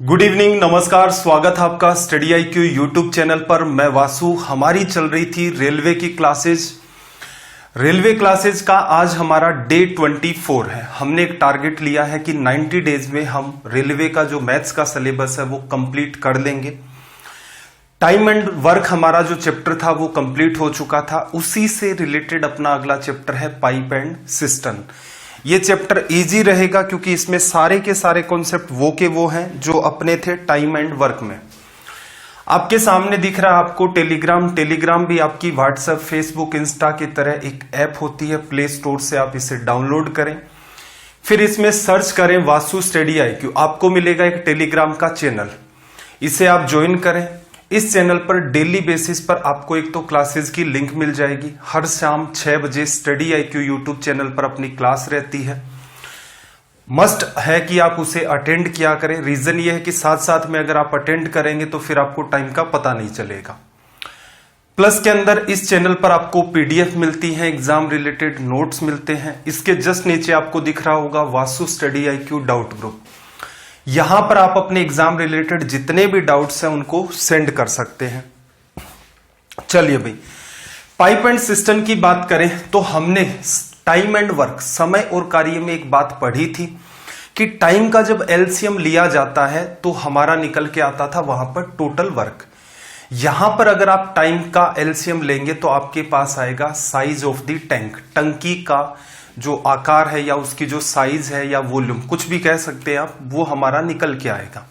Good evening, नमस्कार, स्वागत है आपका स्टडी IQ यूट्यूब चैनल पर। मैं वासु। हमारी चल रही थी रेलवे की क्लासेज। रेलवे क्लासेज का आज हमारा डे 24 है। हमने एक टारगेट लिया है कि 90 डेज में हम रेलवे का जो मैथ्स का सिलेबस है वो कंप्लीट कर लेंगे। टाइम एंड वर्क हमारा जो चैप्टर था वो कंप्लीट हो चुका था। उसी से रिलेटेड अपना अगला चैप्टर है पाइप एंड सिस्टम। ये चैप्टर इजी रहेगा क्योंकि इसमें सारे के सारे कॉन्सेप्ट वो के वो हैं जो अपने थे टाइम एंड वर्क में। आपके सामने दिख रहा है आपको टेलीग्राम भी आपकी व्हाट्सएप, फेसबुक, इंस्टा की तरह एक ऐप होती है। प्ले स्टोर से आप इसे डाउनलोड करें, फिर इसमें सर्च करें वासु स्टडी IQ। आपको मिलेगा एक टेलीग्राम का चैनल, इसे आप ज्वाइन करें। इस चैनल पर डेली बेसिस पर आपको एक तो क्लासेस की लिंक मिल जाएगी। हर शाम 6 बजे स्टडी IQ यूट्यूब चैनल पर अपनी क्लास रहती है। मस्ट है कि आप उसे अटेंड किया करें। रीजन ये है कि साथ साथ में अगर आप अटेंड करेंगे तो फिर आपको टाइम का पता नहीं चलेगा। प्लस के अंदर इस चैनल पर आपको PDF मिलती हैं, एग्जाम रिलेटेड नोट्स मिलते हैं। इसके जस्ट नीचे आपको दिख रहा होगा Vasu study IQ doubt group. यहां पर आप अपने एग्जाम रिलेटेड जितने भी डाउट्स हैं उनको सेंड कर सकते हैं। चलिए भाई, पाइप एंड सिस्टम की बात करें तो हमने टाइम एंड वर्क, समय और कार्य में एक बात पढ़ी थी कि टाइम का जब LCM लिया जाता है तो हमारा निकल के आता था वहां पर टोटल वर्क। यहां पर अगर आप टाइम का LCM लेंगे तो आपके पास आएगा साइज ऑफ द टैंक। टंकी का जो आकार है या उसकी जो साइज है या वॉल्यूम, कुछ भी कह सकते हैं आप, वो हमारा निकल के आएगा।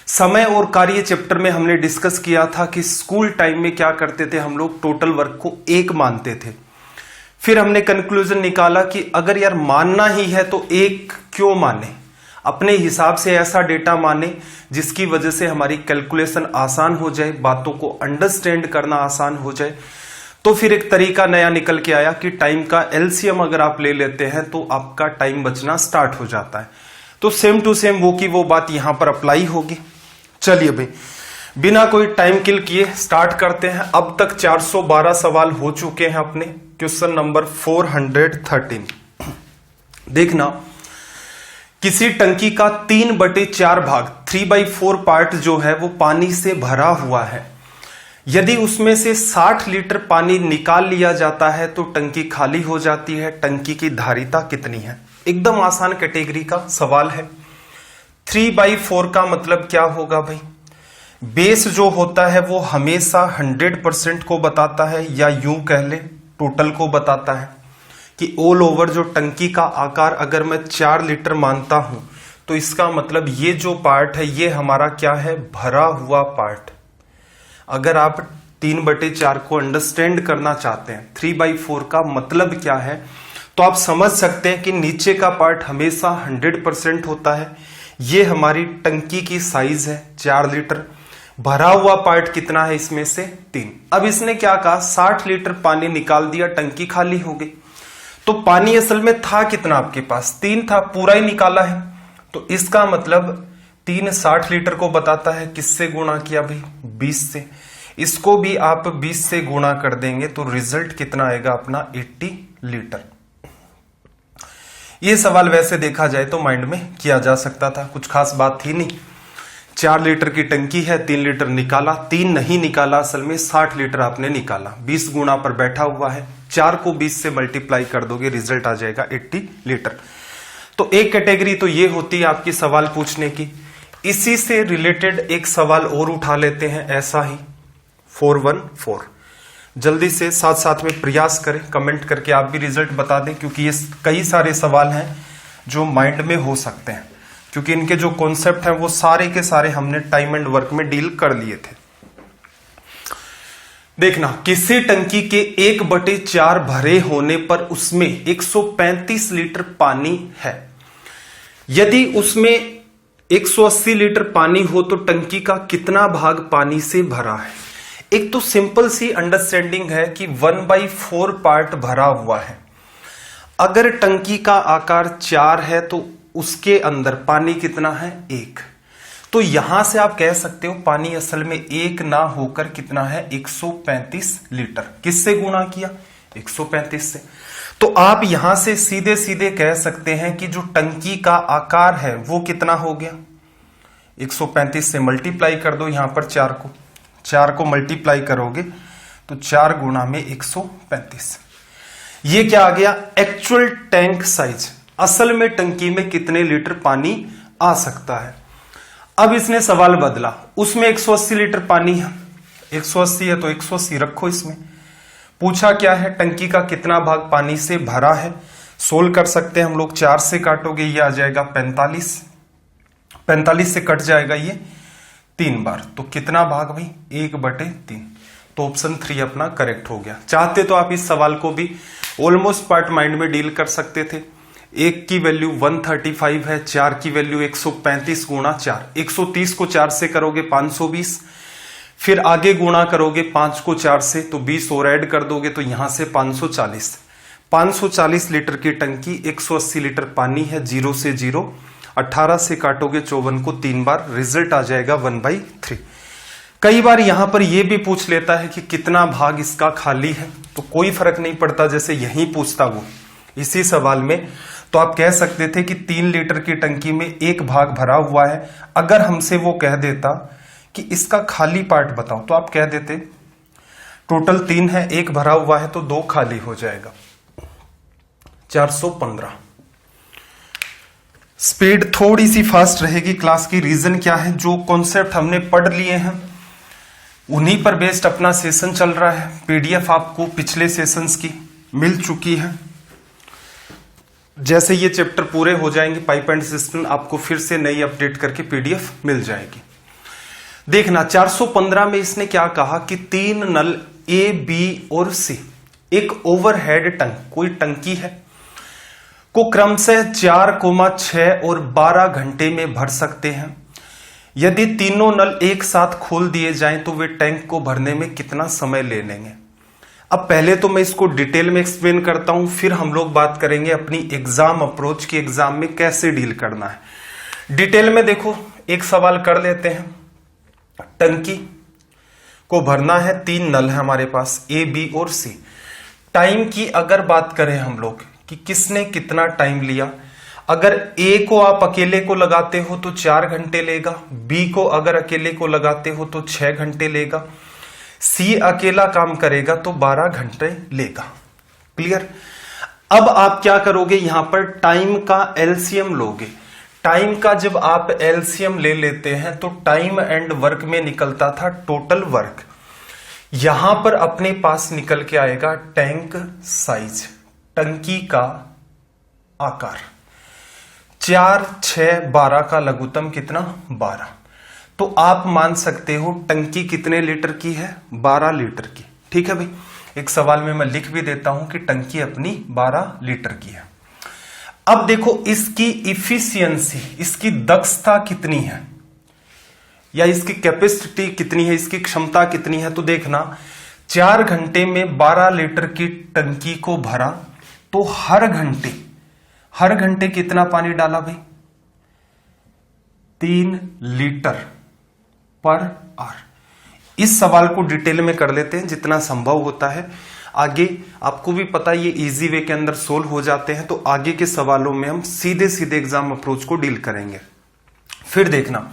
समय और कार्य चैप्टर में हमने डिस्कस किया था कि स्कूल टाइम में क्या करते थे हम लोग, टोटल वर्क को 1 मानते थे। फिर हमने कंक्लूजन निकाला कि अगर यार मानना ही है तो 1 क्यों माने, अपने हिसाब से ऐसा डेटा माने जिसकी वजह से हमारी कैलकुलेशन आसान हो जाए, बातों को अंडरस्टैंड करना आसान हो जाए। तो फिर एक तरीका नया निकल के आया कि टाइम का LCM अगर आप ले लेते हैं तो आपका टाइम बचना स्टार्ट हो जाता है। तो सेम टू सेम वो की वो बात यहां पर अप्लाई होगी। चलिए भाई, बिना कोई टाइम किल किए स्टार्ट करते हैं। अब तक 412 सवाल हो चुके हैं अपने। क्वेश्चन नंबर 413 देखना, किसी टंकी का 3/4 भाग 3/4 पार्ट जो है वो पानी से भरा हुआ है। यदि उसमें से 60 लीटर पानी निकाल लिया जाता है तो टंकी खाली हो जाती है। टंकी की धारिता कितनी है? एकदम आसान कैटेगरी का सवाल है। 3/4 का मतलब क्या होगा भाई? बेस जो होता है वो हमेशा 100% को बताता है, या यूं कह ले टोटल को बताता है कि ऑल ओवर जो टंकी का आकार अगर मैं 4 लीटर मानता हूं तो इसका मतलब ये जो पार्ट है ये हमारा क्या है, भरा हुआ पार्ट। अगर आप 3/4 को अंडरस्टैंड करना चाहते हैं, 3/4 का मतलब क्या है, तो आप समझ सकते हैं कि नीचे का पार्ट हमेशा 100% होता है। ये हमारी टंकी की साइज है 4 लीटर। भरा हुआ पार्ट कितना है इसमें से? 3। अब इसने क्या कहा, 60 लीटर पानी निकाल दिया, टंकी खाली हो गई। तो पानी असल में था कितना आपके पास? 3 था, पूरा ही निकाला है। तो इसका मतलब 3 60 लीटर को बताता है। किससे गुणा किया भाई? 20 से। इसको भी आप 20 से गुणा कर देंगे तो रिजल्ट कितना आएगा अपना? 80 लीटर। ये सवाल वैसे देखा जाए तो माइंड में किया जा सकता था, कुछ खास बात थी नहीं। 4 लीटर की टंकी है, 3 लीटर निकाला। 3 नहीं निकाला, असल में 60 लीटर आपने निकाला। 20 गुणा पर बैठा हुआ है, 4 को 20 से मल्टीप्लाई कर दोगे, रिजल्ट आ जाएगा 80 लीटर। तो एक कैटेगरी तो ये होती है आपकी सवाल पूछने की। इसी से रिलेटेड एक सवाल और उठा लेते हैं, ऐसा ही 414। जल्दी से साथ साथ में प्रयास करें, कमेंट करके आप भी रिजल्ट बता दें, क्योंकि ये कई सारे सवाल हैं जो माइंड में हो सकते हैं, क्योंकि इनके जो कॉन्सेप्ट हैं वो सारे के सारे हमने टाइम एंड वर्क में डील कर लिए थे। देखना, किसी टंकी के 1/4 भरे होने पर उसमें 135 लीटर पानी है। यदि उसमें 180 लीटर पानी हो तो टंकी का कितना भाग पानी से भरा है? एक तो सिंपल सी अंडरस्टैंडिंग है कि 1/4 पार्ट भरा हुआ है। अगर टंकी का आकार 4 है तो उसके अंदर पानी कितना है? 1। तो यहां से आप कह सकते हो पानी असल में 1 ना होकर कितना है? 135 लीटर। किससे गुणा किया? 135 से। तो आप यहां से सीधे सीधे कह सकते हैं कि जो टंकी का आकार है वो कितना हो गया? 135 से मल्टीप्लाई कर दो यहां पर 4 को मल्टीप्लाई करोगे तो 4 गुणा में 135। ये क्या आ गया? एक्चुअल टैंक साइज, असल में टंकी में कितने लीटर पानी आ सकता है। अब इसने सवाल बदला, उसमें 180 लीटर पानी है, 180 है तो 180 रखो इसमें। पूछा क्या है? टंकी का कितना भाग पानी से भरा है। सोल्व कर सकते हैं हम लोग, 4 से काटोगे ये आ जाएगा 45, 45 से कट जाएगा ये 3 बार, तो कितना भाग भाई? 1/3। तो ऑप्शन 3 अपना करेक्ट हो गया। चाहते तो आप इस सवाल को भी ऑलमोस्ट पार्ट माइंड में डील कर सकते थे। 1 की वैल्यू 135 है, 4 की वैल्यू 135 गुणा 4, 130 को 4 से करोगे 520, फिर आगे गुणा करोगे 5 को 4 से तो 20 और ऐड कर दोगे तो यहां से 540 लीटर की टंकी, 180 लीटर पानी है, 0 से 0, 18 से काटोगे 54 को 3 बार, रिजल्ट आ जाएगा 1/3। कई बार यहां पर यह भी पूछ लेता है कि कितना भाग इसका खाली है, तो कोई फर्क नहीं पड़ता, जैसे यही पूछता वो इसी सवाल में, तो आप कह सकते थे कि 3 लीटर की टंकी में 1 भाग भरा हुआ है। अगर हमसे वो कह देता कि इसका खाली पार्ट बताओ, तो आप कह देते टोटल 3 है, 1 भरा हुआ है तो 2 खाली हो जाएगा। 415। स्पीड थोड़ी सी फास्ट रहेगी क्लास की। रीजन क्या है? जो कॉन्सेप्ट हमने पढ़ लिए हैं उन्हीं पर बेस्ड अपना सेशन चल रहा है। पीडीएफ आपको पिछले सेशंस की मिल चुकी है। जैसे ये चैप्टर पूरे हो जाएंगे पाइप एंड सिस्टम, आपको फिर से नई अपडेट करके पीडीएफ मिल जाएगी। देखना 415 में इसने क्या कहा कि 3 नल ए, बी और सी एक ओवरहेड टंक, कोई टंकी है, को क्रमशः 4, 6 और 12 घंटे में भर सकते हैं। यदि तीनों नल एक साथ खोल दिए जाएं तो वे टैंक को भरने में कितना समय ले लेंगे। अब पहले तो मैं इसको डिटेल में एक्सप्लेन करता हूं, फिर हम लोग बात करेंगे अपनी एग्जाम अप्रोच की, एग्जाम में कैसे डील करना है। डिटेल में देखो, एक सवाल कर लेते हैं। टंकी को भरना है, 3 नल है हमारे पास, ए, बी और सी। टाइम की अगर बात करें हम लोग कि किसने कितना टाइम लिया, अगर ए को आप अकेले को लगाते हो तो 4 घंटे लेगा, बी को अगर अकेले को लगाते हो तो 6 घंटे लेगा, सी अकेला काम करेगा तो 12 घंटे लेगा। क्लियर? अब आप क्या करोगे, यहां पर टाइम का एलसीएम लोगे। टाइम का जब आप एलसीएम ले लेते हैं तो टाइम एंड वर्क में निकलता था टोटल वर्क। यहां पर अपने पास निकल के आएगा टैंक साइज, टंकी का आकार। 4, 6, 12 का लघुत्तम कितना? 12। तो आप मान सकते हो टंकी कितने लीटर की है? 12 लीटर की। ठीक है भाई, एक सवाल में मैं लिख भी देता हूं कि टंकी अपनी 12 लीटर की है। अब देखो इसकी इफिशियंसी, इसकी दक्षता कितनी है या इसकी कैपेसिटी कितनी है, इसकी क्षमता कितनी है। तो देखना 4 घंटे में 12 लीटर की टंकी को भरा तो हर घंटे कितना पानी डाला भाई? 3 लीटर पर आवर। इस सवाल को डिटेल में कर लेते हैं जितना संभव होता है। आगे आपको भी पता है ये इजी वे के अंदर सोल्व हो जाते हैं, तो आगे के सवालों में हम सीधे सीधे एग्जाम अप्रोच को डील करेंगे। फिर देखना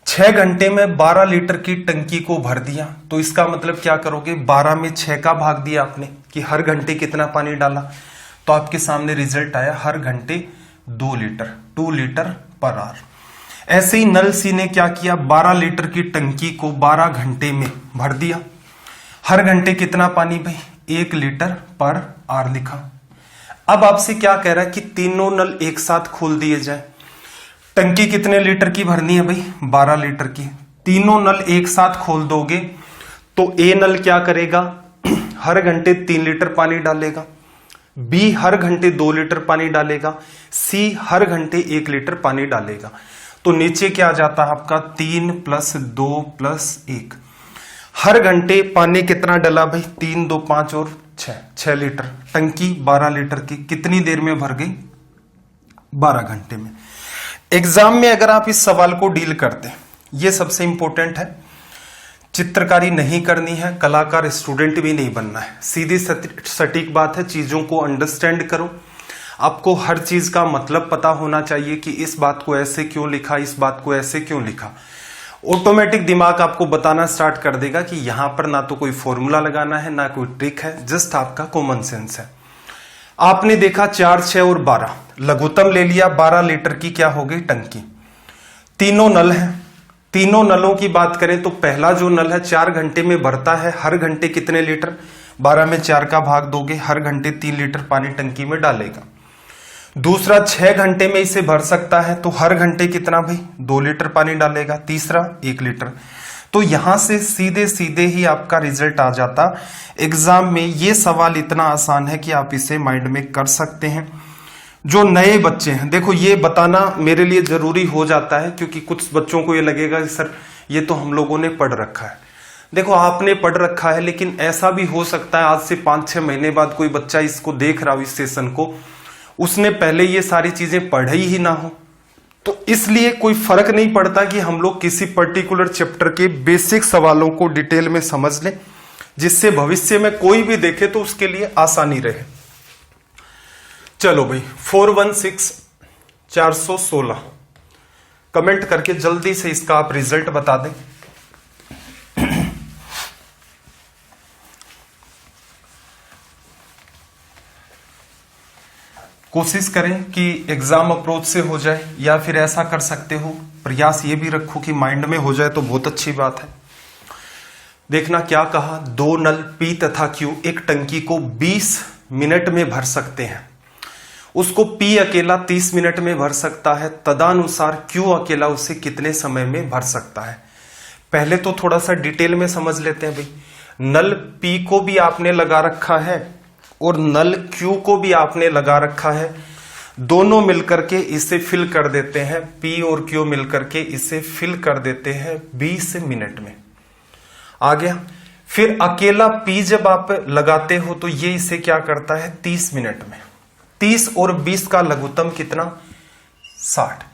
6 घंटे में 12 लीटर की टंकी को भर दिया, तो इसका मतलब क्या करोगे? 12 में 6 का भाग दिया आपने कि हर घंटे कितना पानी डाला, तो आपके सामने रिजल्ट आया हर घंटे 2 लीटर, 2 लीटर पर आवर। ऐसे ही नल सी ने क्या किया, 12 लीटर की टंकी को 12 घंटे में भर दिया। हर घंटे कितना पानी भाई? 1 लीटर पर आवर लिखा। अब आपसे क्या कह रहा है कि तीनों नल एक साथ खोल दिए जाए। टंकी कितने लीटर की भरनी है भाई? 12 लीटर की। तीनों नल एक साथ खोल दोगे तो ए नल क्या करेगा? हर घंटे 3 लीटर पानी डालेगा, बी हर घंटे 2 लीटर पानी डालेगा, सी हर घंटे 1 लीटर पानी डालेगा। तो नीचे क्या आ जाता है आपका? 3 + 2 + 1। हर घंटे पानी कितना डला भाई? 3, 2, 5 और 6 लीटर। टंकी 12 लीटर की कितनी देर में भर गई? 12 घंटे में। एग्जाम में अगर आप इस सवाल को डील करते, ये सबसे इंपॉर्टेंट है, चित्रकारी नहीं करनी है, कलाकार स्टूडेंट भी नहीं बनना है, सीधी सटीक बात है, चीजों को अंडरस्टैंड करो। आपको हर चीज का मतलब पता होना चाहिए कि इस बात को ऐसे क्यों लिखा, इस बात को ऐसे क्यों लिखा। ऑटोमेटिक दिमाग आपको बताना स्टार्ट कर देगा कि यहां पर ना तो कोई फॉर्मूला लगाना है, ना कोई ट्रिक है, जस्ट आपका कॉमन सेंस है। आपने देखा 4, 6 और 12, लघुत्तम ले लिया, 12 लीटर की क्या हो गई टंकी। तीनों नल हैं, तीनों नलों की बात करें तो पहला जो नल है 4 घंटे में भरता है, हर घंटे कितने लीटर, 12 में 4 का भाग दोगे, हर घंटे 3 लीटर पानी टंकी में डालेगा। दूसरा 6 घंटे में इसे भर सकता है, तो हर घंटे कितना भाई, 2 लीटर पानी डालेगा। तीसरा 1 लीटर। तो यहां से सीधे सीधे ही आपका रिजल्ट आ जाता। एग्जाम में ये सवाल इतना आसान है कि आप इसे माइंड में कर सकते हैं। जो नए बच्चे हैं, देखो ये बताना मेरे लिए जरूरी हो जाता है, क्योंकि कुछ बच्चों को ये लगेगा कि सर ये तो हम लोगों ने पढ़ रखा है। देखो आपने पढ़ रखा है, लेकिन ऐसा भी हो सकता है आज से 5-6 महीने बाद कोई बच्चा इसको देख रहा हो, इस सेशन को, उसने पहले ये सारी चीजें पढ़ी ही ना हो। तो इसलिए कोई फर्क नहीं पड़ता कि हम लोग किसी पर्टिकुलर चैप्टर के बेसिक सवालों को डिटेल में समझ लें, जिससे भविष्य में कोई भी देखे तो उसके लिए आसानी रहे। चलो भाई 416 कमेंट करके जल्दी से इसका आप रिजल्ट बता दें। कोशिश करें कि एग्जाम अप्रोच से हो जाए, या फिर ऐसा कर सकते हो, प्रयास ये भी रखो कि माइंड में हो जाए तो बहुत अच्छी बात है। देखना क्या कहा, 2 नल P तथा Q एक टंकी को 20 मिनट में भर सकते हैं। उसको P अकेला 30 मिनट में भर सकता है, तदनुसार Q अकेला उसे कितने समय में भर सकता है। पहले तो थोड़ा सा डिटेल में समझ लेते हैं भाई। नल P को भी आपने लगा रखा है और नल Q को भी आपने लगा रखा है, दोनों मिलकर के इसे फिल कर देते हैं। P और Q मिलकर के इसे फिल कर देते हैं 20 मिनट में। आ गया। फिर अकेला P जब आप लगाते हो तो ये इसे क्या करता है 30 मिनट में। 30 और 20 का लघुत्तम कितना, 60।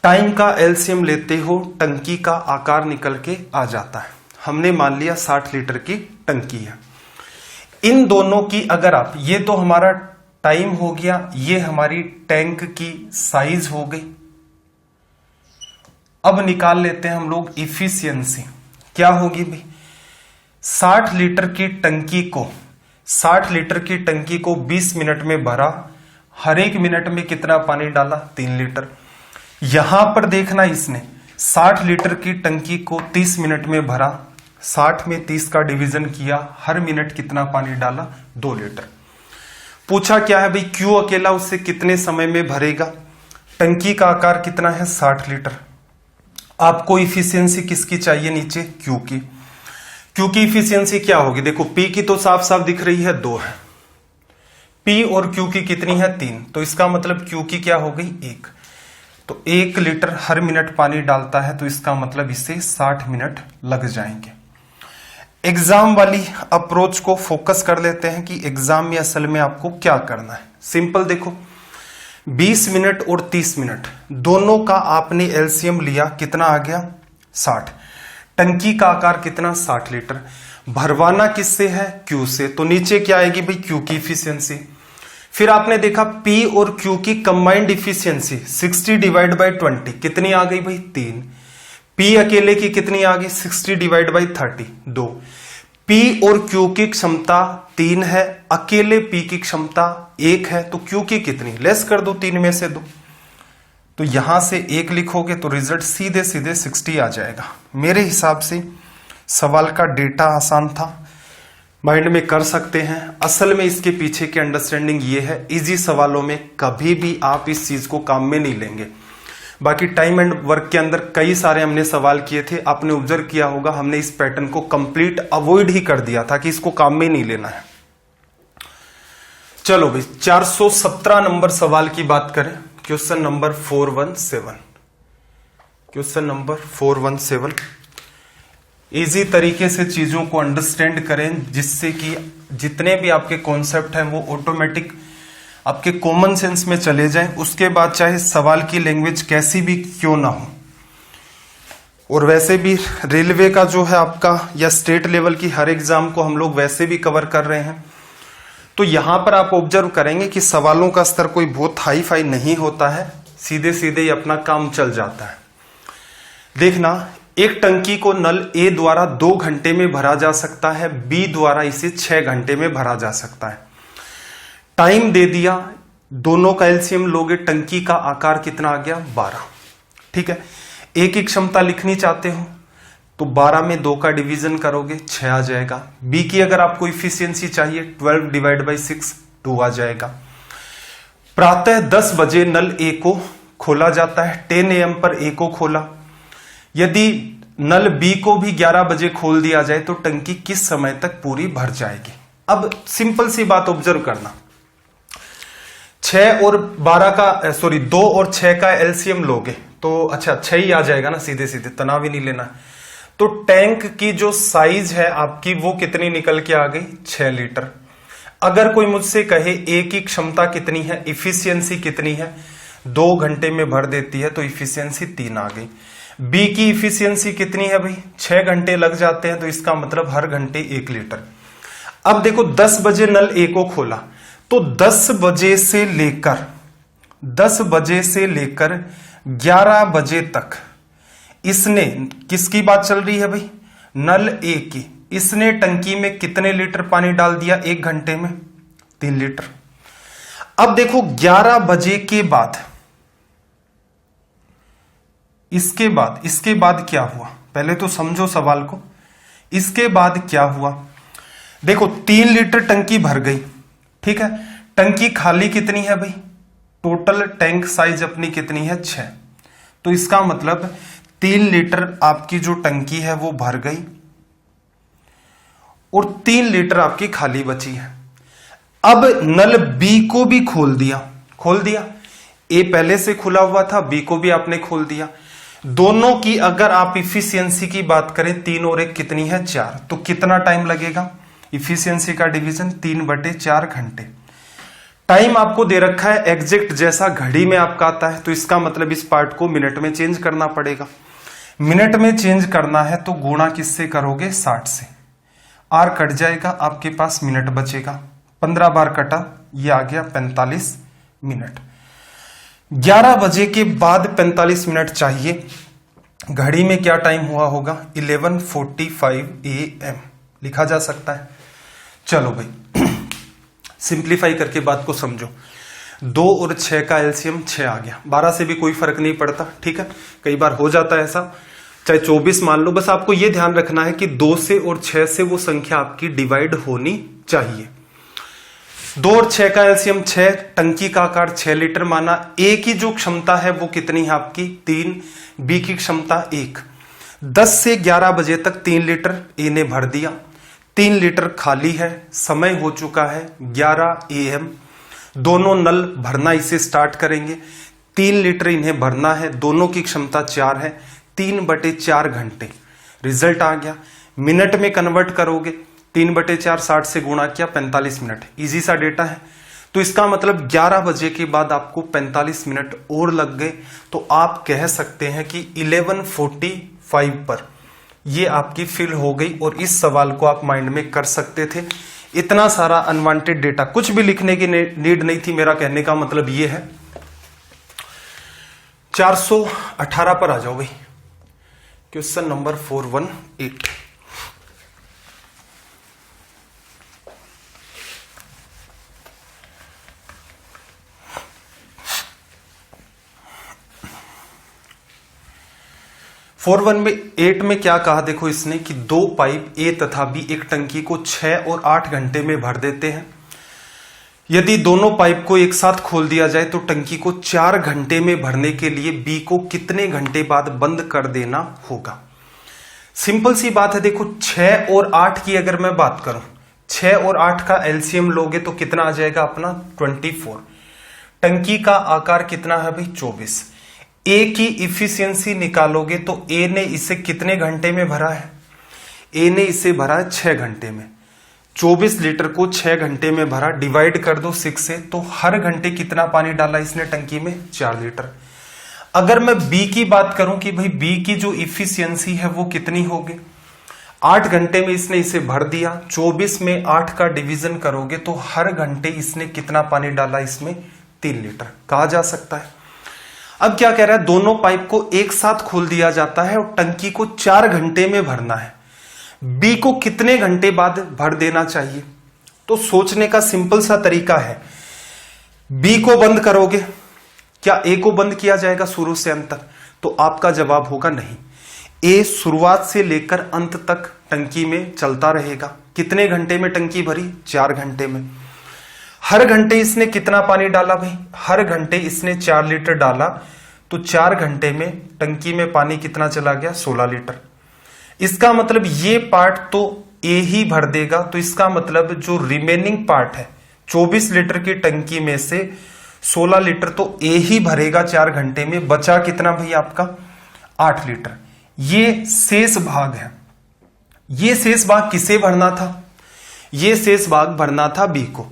टाइम का एलसीएम लेते हो, टंकी का आकार निकल के आ जाता है। हमने मान लिया 60 लीटर की टंकी है। इन दोनों की अगर आप, ये तो हमारा टाइम हो गया, ये हमारी टैंक की साइज हो गई। अब निकाल लेते हैं हम लोग इफिशियंसी। क्या होगी भाई, 60 लीटर की टंकी को 20 मिनट में भरा, हर एक मिनट में कितना पानी डाला, 3 लीटर। यहां पर देखना, इसने 60 लीटर की टंकी को 30 मिनट में भरा, 60 में 30 का डिवीजन किया, हर मिनट कितना पानी डाला, 2 लीटर। पूछा क्या है भाई, Q अकेला उसे कितने समय में भरेगा। टंकी का आकार कितना है, 60 लीटर। आपको इफिशियंसी किसकी चाहिए, नीचे Q की। Q की इफिशियंसी क्या होगी, देखो P की तो साफ साफ दिख रही है, 2 है। P और Q की कितनी है, 3। तो इसका मतलब Q की क्या हो गई, 1। तो 1 लीटर हर मिनट पानी डालता है, तो इसका मतलब इसे 60 मिनट लग जाएंगे। एग्जाम वाली अप्रोच को फोकस कर लेते हैं कि एग्जाम में असल में आपको क्या करना है। सिंपल देखो, 20 मिनट और 30 मिनट दोनों का आपने एलसीएम लिया, कितना आ गया, 60। टंकी का आकार कितना, 60 लीटर। भरवाना किससे है, Q से। तो नीचे क्या आएगी भाई, Q की इफिशियंसी। फिर आपने देखा P और Q की कंबाइंड इफिशियंसी 60/20 कितनी आ गई भाई, 3। P अकेले की कितनी आ गई, 60/30 2। P और Q की क्षमता 3 है, अकेले P की क्षमता 1 है, तो Q की कितनी, लेस कर दो 3 में से 2। तो यहां से 1 लिखोगे तो रिजल्ट सीधे सीधे 60 आ जाएगा। मेरे हिसाब से सवाल का डेटा आसान था, माइंड में कर सकते हैं। असल में इसके पीछे की अंडरस्टैंडिंग ये है, इजी सवालों में कभी भी आप इस चीज को काम में नहीं लेंगे। बाकी टाइम एंड वर्क के अंदर कई सारे हमने सवाल किए थे, आपने ऑब्जर्व किया होगा, हमने इस पैटर्न को कंप्लीट अवॉइड ही कर दिया था कि इसको काम में नहीं लेना है। चलो भाई 417 नंबर सवाल की बात करें, क्वेश्चन नंबर 417। इजी तरीके से चीजों को अंडरस्टैंड करें, जिससे कि जितने भी आपके कॉन्सेप्ट हैं वो ऑटोमेटिक आपके कॉमन सेंस में चले जाएं। उसके बाद चाहे सवाल की लैंग्वेज कैसी भी क्यों ना हो, और वैसे भी रेलवे का जो है आपका, या स्टेट लेवल की हर एग्जाम को हम लोग वैसे भी कवर कर रहे हैं, तो यहां पर आप ऑब्जर्व करेंगे कि सवालों का स्तर कोई बहुत हाई फाई नहीं होता है, सीधे सीधे ही अपना काम चल जाता है। देखना, एक टंकी को नल ए द्वारा 2 घंटे में भरा जा सकता है, बी द्वारा इसे 6 घंटे में भरा जा सकता है। टाइम दे दिया, दोनों का एलसीएम लोगे, टंकी का आकार कितना आ गया 12। ठीक है, ए की क्षमता लिखनी चाहते हो तो 12 में 2 का डिवीजन करोगे 6 आ जाएगा। बी की अगर आपको इफिशियंसी चाहिए 12 डिवाइड बाई 6 2 आ जाएगा। प्रातः 10 बजे नल ए को खोला जाता है, 10 AM पर ए को खोला। यदि नल बी को भी 11 बजे खोल दिया जाए तो टंकी किस समय तक पूरी भर जाएगी। अब सिंपल सी बात ऑब्जर्व करना, 6 और 12 का 2 और 6 का एलसीएम लोगे तो अच्छा 6 ही आ जाएगा ना, सीधे सीधे, तनाव ही नहीं लेना। तो टैंक की जो साइज है आपकी वो कितनी निकल के आ गई 6 लीटर। अगर कोई मुझसे कहे ए की क्षमता कितनी है, इफिशियंसी कितनी है, 2 घंटे में भर देती है, तो इफिशियंसी 3 आ गई। बी की इफिशियंसी कितनी है भाई, 6 घंटे लग जाते हैं, तो इसका मतलब हर घंटे 1 लीटर। अब देखो 10 बजे नल ए को खोला तो 10 बजे से लेकर 11 बजे तक इसने, किसकी बात चल रही है भाई, नल ए की, इसने टंकी में कितने लीटर पानी डाल दिया 1 घंटे में 3 लीटर। अब देखो 11 बजे के बाद, इसके बाद क्या हुआ, पहले तो समझो सवाल को। इसके बाद क्या हुआ, देखो 3 लीटर टंकी भर गई। ठीक है, टंकी खाली कितनी है भाई, टोटल टैंक साइज अपनी कितनी है 6, तो इसका मतलब 3 लीटर आपकी जो टंकी है वो भर गई और 3 लीटर आपकी खाली बची है। अब नल बी को भी खोल दिया, ए पहले से खुला हुआ था, बी को भी आपने खोल दिया। दोनों की अगर आप इफिशियंसी की बात करें 3 और 1 कितनी है 4, तो कितना टाइम लगेगा, इफिशियंसी का डिवीजन 3/4 घंटे। टाइम आपको दे रखा है एग्जैक्ट जैसा घड़ी में आपका आता है, तो इसका मतलब इस पार्ट को मिनट में चेंज करना पड़ेगा। मिनट में चेंज करना है तो गुणा किससे करोगे 60 से, आर कट जाएगा, आपके पास मिनट बचेगा। 15 बार कटा, ये आ गया 45 मिनट। 11 बजे के बाद 45 मिनट चाहिए, घड़ी में क्या टाइम हुआ होगा 11:45 AM लिखा जा सकता है। चलो भाई सिंप्लीफाई करके बात को समझो, 2 और 6 का एलसीएम 6 आ गया, 12 से भी कोई फर्क नहीं पड़ता। ठीक है, कई बार हो जाता है ऐसा, चाहे 24 मान लो, बस आपको यह ध्यान रखना है कि 2 से और 6 से वो संख्या आपकी डिवाइड होनी चाहिए। 2 और 6 का एलसीएम 6, टंकी का आकार 6 लीटर माना। ए की जो क्षमता है वो कितनी है आपकी 3, बी की क्षमता 1। 10 से 11 बजे तक 3 लीटर ए ने भर दिया, 3 लीटर खाली है, समय हो चुका है 11 AM। दोनों नल भरना इसे स्टार्ट करेंगे, 3 लीटर इन्हें भरना है, दोनों की क्षमता 4 है, 3/4 घंटे। रिजल्ट आ गया, मिनट में कन्वर्ट करोगे 3/4 60 से गुणा किया 45 मिनट, इजी सा डेटा है। तो इसका मतलब 11 बजे के बाद आपको 45 मिनट और लग गए, तो आप कह सकते हैं कि 11:45 पर ये आपकी फिल हो गई, और इस सवाल को आप माइंड में कर सकते थे। इतना सारा अनवांटेड डेटा, कुछ भी लिखने की नीड नहीं थी, मेरा कहने का मतलब ये है। 418 पर आ जाओ भाई, क्वेश्चन नंबर 418। में 8 में क्या कहा, देखो इसने कि 2 पाइप ए तथा बी एक टंकी को 6 और 8 घंटे में भर देते हैं। यदि दोनों पाइप को एक साथ खोल दिया जाए तो टंकी को 4 घंटे में भरने के लिए बी को कितने घंटे बाद बंद कर देना होगा। सिंपल सी बात है, देखो 6 और 8 की अगर मैं बात करूं, 6 और 8 का एलसीएम लोगे तो कितना आ जाएगा अपना 24। टंकी का आकार कितना है भाई 24। ए की इफिशियंसी निकालोगे तो ए ने इसे कितने घंटे में भरा है, ए ने इसे भरा है 6 घंटे में। 24 लीटर को 6 घंटे में भरा, डिवाइड कर दो 6 से, तो हर घंटे कितना पानी डाला इसने टंकी में 4 लीटर। अगर मैं बी की बात करूं कि भाई बी की जो इफिशियंसी है वो कितनी होगी, 8 घंटे में इसने इसे भर दिया। 24 में 8 का डिवीजन करोगे तो हर घंटे इसने कितना पानी डाला, इसमें 3 लीटर कहा जा सकता है। अब क्या कह रहा है, दोनों पाइप को एक साथ खोल दिया जाता है और टंकी को 4 घंटे में भरना है। बी को कितने घंटे बाद भर देना चाहिए? तो सोचने का सिंपल सा तरीका है, बी को बंद करोगे, क्या ए को बंद किया जाएगा शुरू से अंत तक? तो आपका जवाब होगा नहीं। ए शुरुआत से लेकर अंत तक टंकी में चलता रहेगा। कितने घंटे में टंकी भरी? 4 घंटे में। हर घंटे इसने कितना पानी डाला भाई? हर घंटे इसने 4 लीटर डाला, तो 4 घंटे में टंकी में पानी कितना चला गया? 16 लीटर। इसका मतलब ये पार्ट तो ए ही भर देगा, तो इसका मतलब जो रिमेनिंग पार्ट है 24 लीटर की टंकी में से 16 लीटर तो ए ही भरेगा 4 घंटे में। बचा कितना भाई आपका? 8 लीटर। ये शेष भाग है। ये शेष भाग किसे भरना था? ये शेष भाग भरना था बी को।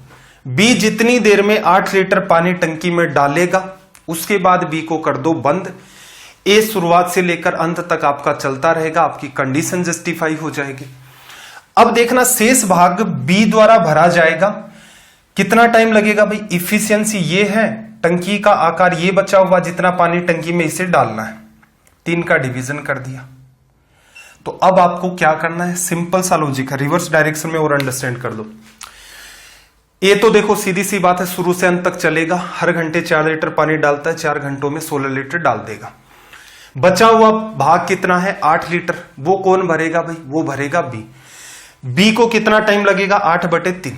बी जितनी देर में 8 लीटर पानी टंकी में डालेगा, उसके बाद बी को कर दो बंद। ए शुरुआत से लेकर अंत तक आपका चलता रहेगा, आपकी कंडीशन जस्टिफाई हो जाएगी। अब देखना, शेष भाग बी द्वारा भरा जाएगा। कितना टाइम लगेगा भाई? इफिशियंसी ये है, टंकी का आकार ये बचा हुआ, जितना पानी टंकी में इसे डालना है, 3 का डिवीजन कर दिया। तो अब आपको क्या करना है? सिंपल सा लॉजिक है, रिवर्स डायरेक्शन में और अंडरस्टैंड कर दो। ये तो देखो सीधी सी बात है, शुरू से अंत तक चलेगा। हर घंटे 4 लीटर पानी डालता है, 4 घंटों में 16 लीटर डाल देगा। बचा हुआ भाग कितना है? 8 लीटर। वो कौन भरेगा भाई? वो भरेगा बी। बी को कितना टाइम लगेगा? 8/3।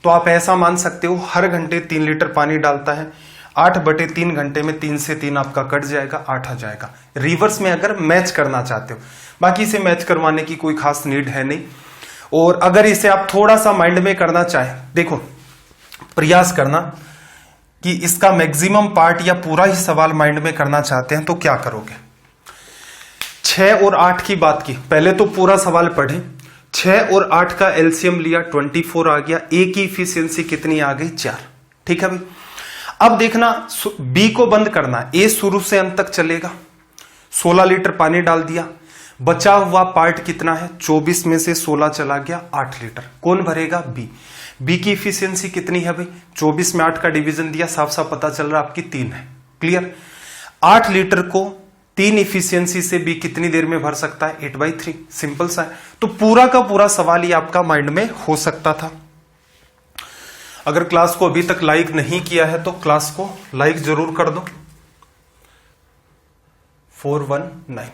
तो आप ऐसा मान सकते हो, हर घंटे 3 लीटर पानी डालता है, 8/3 घंटे में 3 से 3 आपका कट जाएगा, 8 आ जाएगा। रिवर्स में अगर मैच करना चाहते हो, बाकी इसे मैच करवाने की कोई खास नीड है नहीं। और अगर इसे आप थोड़ा सा माइंड में करना चाहें, देखो प्रयास करना कि इसका मैक्सिमम पार्ट या पूरा ही सवाल माइंड में करना चाहते हैं तो क्या करोगे? 6 और 8 की बात की, पहले तो पूरा सवाल पढ़े। 6 और 8 का एलसीएम लिया, 24 आ गया। ए की इफिशियंसी कितनी आ गई? 4। ठीक है भाई। अब देखना, बी को बंद करना। ए शुरू से अंत तक चलेगा, 16 लीटर पानी डाल दिया। बचा हुआ पार्ट कितना है? 24 में से 16 चला गया, 8 लीटर। कौन भरेगा? बी। बी की इफिशियंसी कितनी है भाई? 24 में 8 का डिवीजन दिया, साफ साफ पता चल रहा आपकी 3 है। क्लियर? 8 लीटर को 3 इफिशियंसी से बी कितनी देर में भर सकता है? 8/3। सिंपल सा है। तो पूरा का पूरा सवाल ही आपका माइंड में हो सकता था। अगर क्लास को अभी तक लाइक नहीं किया है तो क्लास को लाइक जरूर कर दो। 419।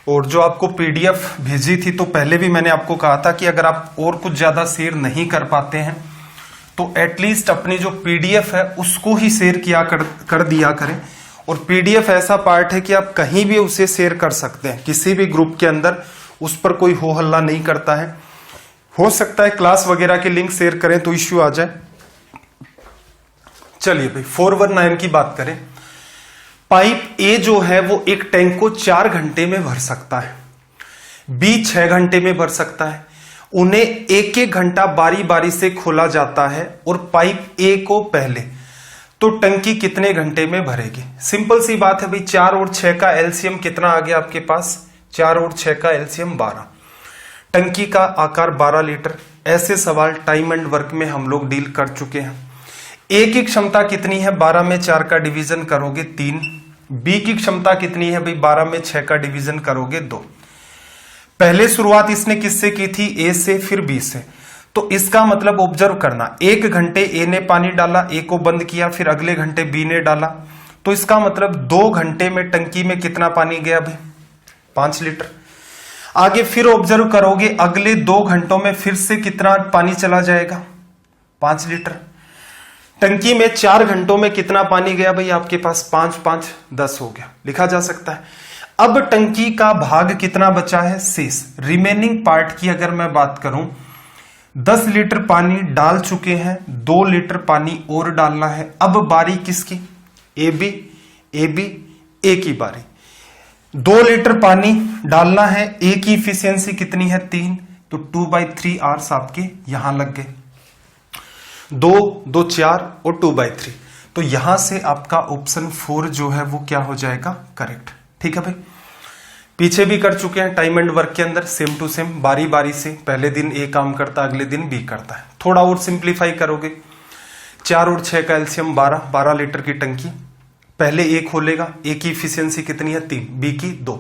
और जो आपको पीडीएफ भेजी थी, तो पहले भी मैंने आपको कहा था कि अगर आप और कुछ ज्यादा शेयर नहीं कर पाते हैं तो एटलीस्ट अपनी जो पीडीएफ है उसको ही शेयर किया कर दिया करें। और पीडीएफ ऐसा पार्ट है कि आप कहीं भी उसे शेयर कर सकते हैं, किसी भी ग्रुप के अंदर उस पर कोई हो हल्ला नहीं करता है। हो सकता है क्लास वगैरह के लिंक शेयर करें तो इश्यू आ जाए। चलिए भाई 419 की बात करें। पाइप ए जो है वो एक टैंक को 4 घंटे में भर सकता है, बी 6 घंटे में भर सकता है। उन्हें एक एक घंटा बारी बारी से खोला जाता है और पाइप ए को पहले, तो टंकी कितने घंटे में भरेगी? सिंपल सी बात है भाई, 4 और 6 का एलसीएम कितना आ गया आपके पास? 4 और 6 का एलसीएम 12। टंकी का आकार 12 लीटर। ऐसे सवाल टाइम एंड वर्क में हम लोग डील कर चुके हैं। ए की क्षमता कितनी है? 12 में 4 का डिवीजन करोगे 3। बी की क्षमता कितनी है भाई? 12 में 6 का डिवीजन करोगे 2। पहले शुरुआत इसने किससे की थी? ए से, फिर बी से। तो इसका मतलब ऑब्जर्व करना, 1 घंटे ए ने पानी डाला, ए को बंद किया, फिर अगले घंटे बी ने डाला, तो इसका मतलब 2 घंटे में टंकी में कितना पानी गया भाई? 5 लीटर। आगे फिर ऑब्जर्व करोगे, अगले 2 घंटों में फिर से कितना पानी चला जाएगा? 5 लीटर। टंकी में 4 घंटों में कितना पानी गया भाई आपके पास? 5 5 10 हो गया, लिखा जा सकता है। अब टंकी का भाग कितना बचा है? शेष, रिमेनिंग पार्ट की अगर मैं बात करूं, 10 लीटर पानी डाल चुके हैं, 2 लीटर पानी और डालना है। अब बारी किसकी? ए बी ए की बारी। 2 लीटर पानी डालना है, ए की इफिशियंसी कितनी है? 3, तो 2/3 आवर्स आपके यहां लग गए। 2 2 4 और 2/3, तो यहां से आपका ऑप्शन 4 जो है वो क्या हो जाएगा? करेक्ट। ठीक है भाई, पीछे भी कर चुके हैं टाइम एंड वर्क के अंदर, सेम टू सेम, बारी बारी से, पहले दिन ए काम करता है, अगले दिन बी करता है। थोड़ा और सिंप्लीफाई करोगे, 4 और 6 का एलसीएम 12 लीटर की टंकी, पहले ए खोलेगा, ए की इफिशियंसी कितनी है 3, बी की 2।